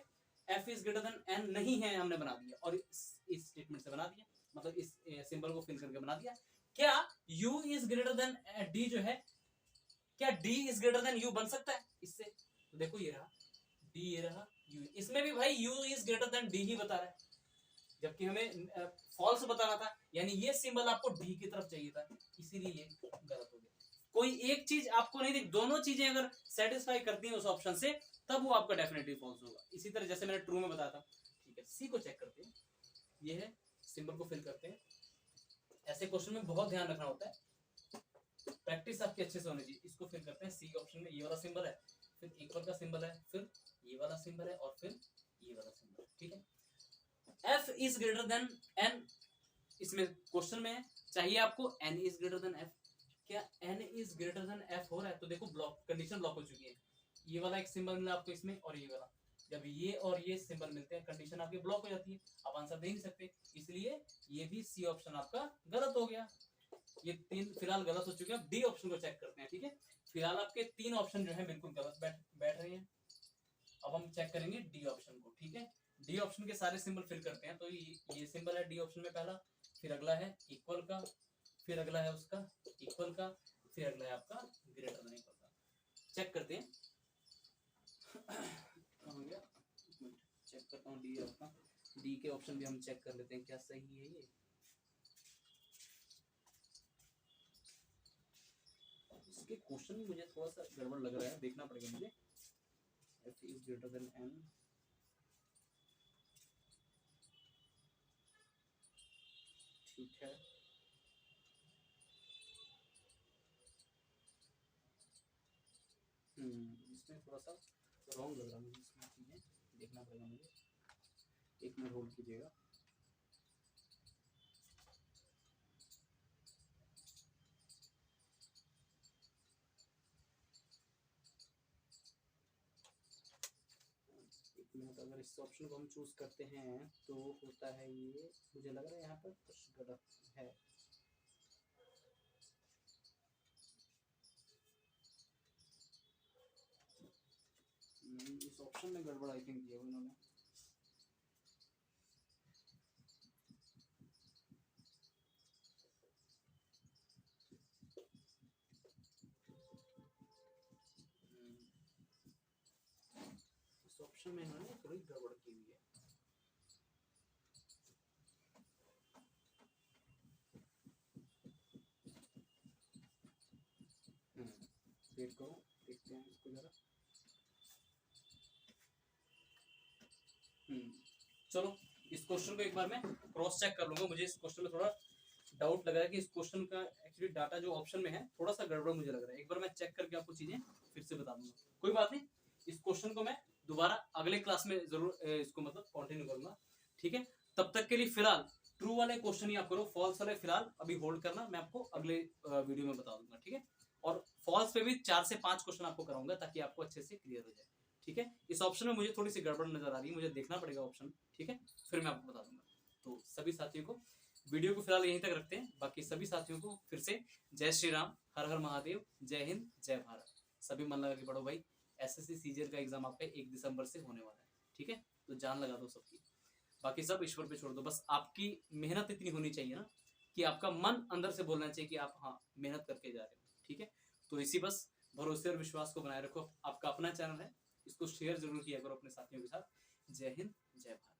f is greater than n नहीं है, हमने बना दिया, और इस स्टेटमेंट से बना दिया, मतलब इस सिंबल को फिल करके बना दिया। क्या u is greater than d जो है, क्या d is greater then u बन सकता है इससे? तो देखो ये रहा d, ये रहा u, इसमें भी भाई u is greater than d ही बता रहा है, जबकि हमें फॉल्स बताना था, यानी ये सिंबल आपको डी की तरफ चाहिए था, इसीलिए ये गलत हो गया। कोई एक चीज आपको नहीं दिख, दोनों चीजें अगर सेटिस्फाई करती हैं उस ऑप्शन से, तब वो आपका डेफिनेटली फॉल्स होगा। इसी तरह जैसे मैंने ट्रू में बताया था। ठीक है, सी को चेक करते हैं, ये है, सिंबल को फिल करते हैं। ऐसे क्वेश्चन में बहुत ध्यान रखना होता है, प्रैक्टिस आपकी अच्छे से होनी चाहिए। इसको फिल करते हैं, सी ऑप्शन में ये वाला सिंबल है, फिर इक्वल का सिंबल है, फिर ये वाला सिंबल है, और फिर ये वाला सिंबल है। ठीक है, F is greater than N, इसमें क्वेश्चन में चाहिए आपको n is greater than f। क्या n is greater than f हो रहा है? तो देखो ब्लॉक, कंडीशन ब्लॉक हो चुकी है। ये वाला एक सिंबल मिला आपको इसमें, और ये वाला, जब ये और ये सिंबल मिलते हैं कंडीशन आपकी ब्लॉक हो जाती है, आप आंसर दे नहीं सकते। इसलिए ये भी सी ऑप्शन आपका गलत हो गया। ये तीन फिलहाल गलत हो चुके हैं। डी ऑप्शन को चेक करते हैं। ठीक है, फिलहाल आपके तीन ऑप्शन जो है बिल्कुल गलत बैठ रहे हैं। अब हम चेक करेंगे डी ऑप्शन को। ठीक है, डी ऑप्शन के सारे सिंबल फिल करते हैं। तो ये सिंबल है डी ऑप्शन में पहला, फिर अगला है इक्वल का, फिर अगला है उसका इक्वल का, फिर अगला है आपका ग्रेटर देन इक्वल का। चेक करते हैं हो गया, चेक करता हूँ डी आपका। डी के ऑप्शन भी हम चेक कर लेते हैं क्या सही है ये। इसके क्वेश्चन में मुझे थोड़ा सा गड़बड़ लग रहा है, देखना पड़ेगा मुझे। F is greater than N, ठीक है, इसमें थोड़ा सा रॉन्ग लग रहा है मुझे, इसमें चीजें देखना पड़ेगा मुझे। एक मिनट होल्ड कीजिएगा। एक मिनट, अगर इस ऑप्शन को हम चूज करते हैं तो होता है ये, मुझे लग रहा है यहाँ पर कुछ गलत है। इस ऑप्शन में गड़बड़ आई थिंक किया उन्होंने। इस ऑप्शन में इन्होंने थोड़ी गड़बड़ की हुई है। वेट करो, देखते हैं इसको जरा। चलो, इस क्वेश्चन को एक बार मैं क्रॉस चेक कर लूंगा। मुझे इस क्वेश्चन में थोड़ा डाउट लग रहा है कि इस क्वेश्चन का एक्चुअली डाटा जो ऑप्शन में है थोड़ा सा गड़बड़ मुझे लग रहा है। एक बार मैं चेक करके आपको चीजें फिर से बता दूंगा। कोई बात नहीं, इस क्वेश्चन को मैं दोबारा अगले क्लास में जरूर इसको मतलब कंटिन्यू करूंगा। ठीक है, तब तक के लिए फिलहाल ट्रू वाले क्वेश्चन ही आप करो, फॉल्स वाले फिलहाल अभी होल्ड करना, मैं आपको अगले वीडियो में बता दूंगा। ठीक है, और फॉल्स पे भी 4 से 5 क्वेश्चन आपको कराऊंगा ताकि आपको अच्छे से क्लियर हो जाए। ठीक है, इस ऑप्शन में मुझे थोड़ी सी गड़बड़ नजर आ रही है, मुझे देखना पड़ेगा ऑप्शन। ठीक है, फिर मैं आपको बता दूंगा। तो सभी साथियों को वीडियो को फिलहाल यहीं तक रखते हैं। बाकी सभी साथियों को फिर से जय श्री राम, हर हर महादेव, जय हिंद, जय भारत। सभी मन लगा के पढ़ो भाई, एसएससी सीजीएल का एग्जाम आपका 1 दिसंबर से होने वाला है। ठीक है, तो जान लगा दो सबकी, बाकी सब ईश्वर पे छोड़ दो। बस आपकी मेहनत इतनी होनी चाहिए ना कि आपका मन अंदर से बोलना चाहिए कि आप हाँ मेहनत करके जा रहे हो। ठीक है, तो इसी बस भरोसे और विश्वास को बनाए रखो। आपका अपना चैनल है, इसको शेयर जरूर किया करो अपने साथियों के साथ। जय हिंद, जय भारत।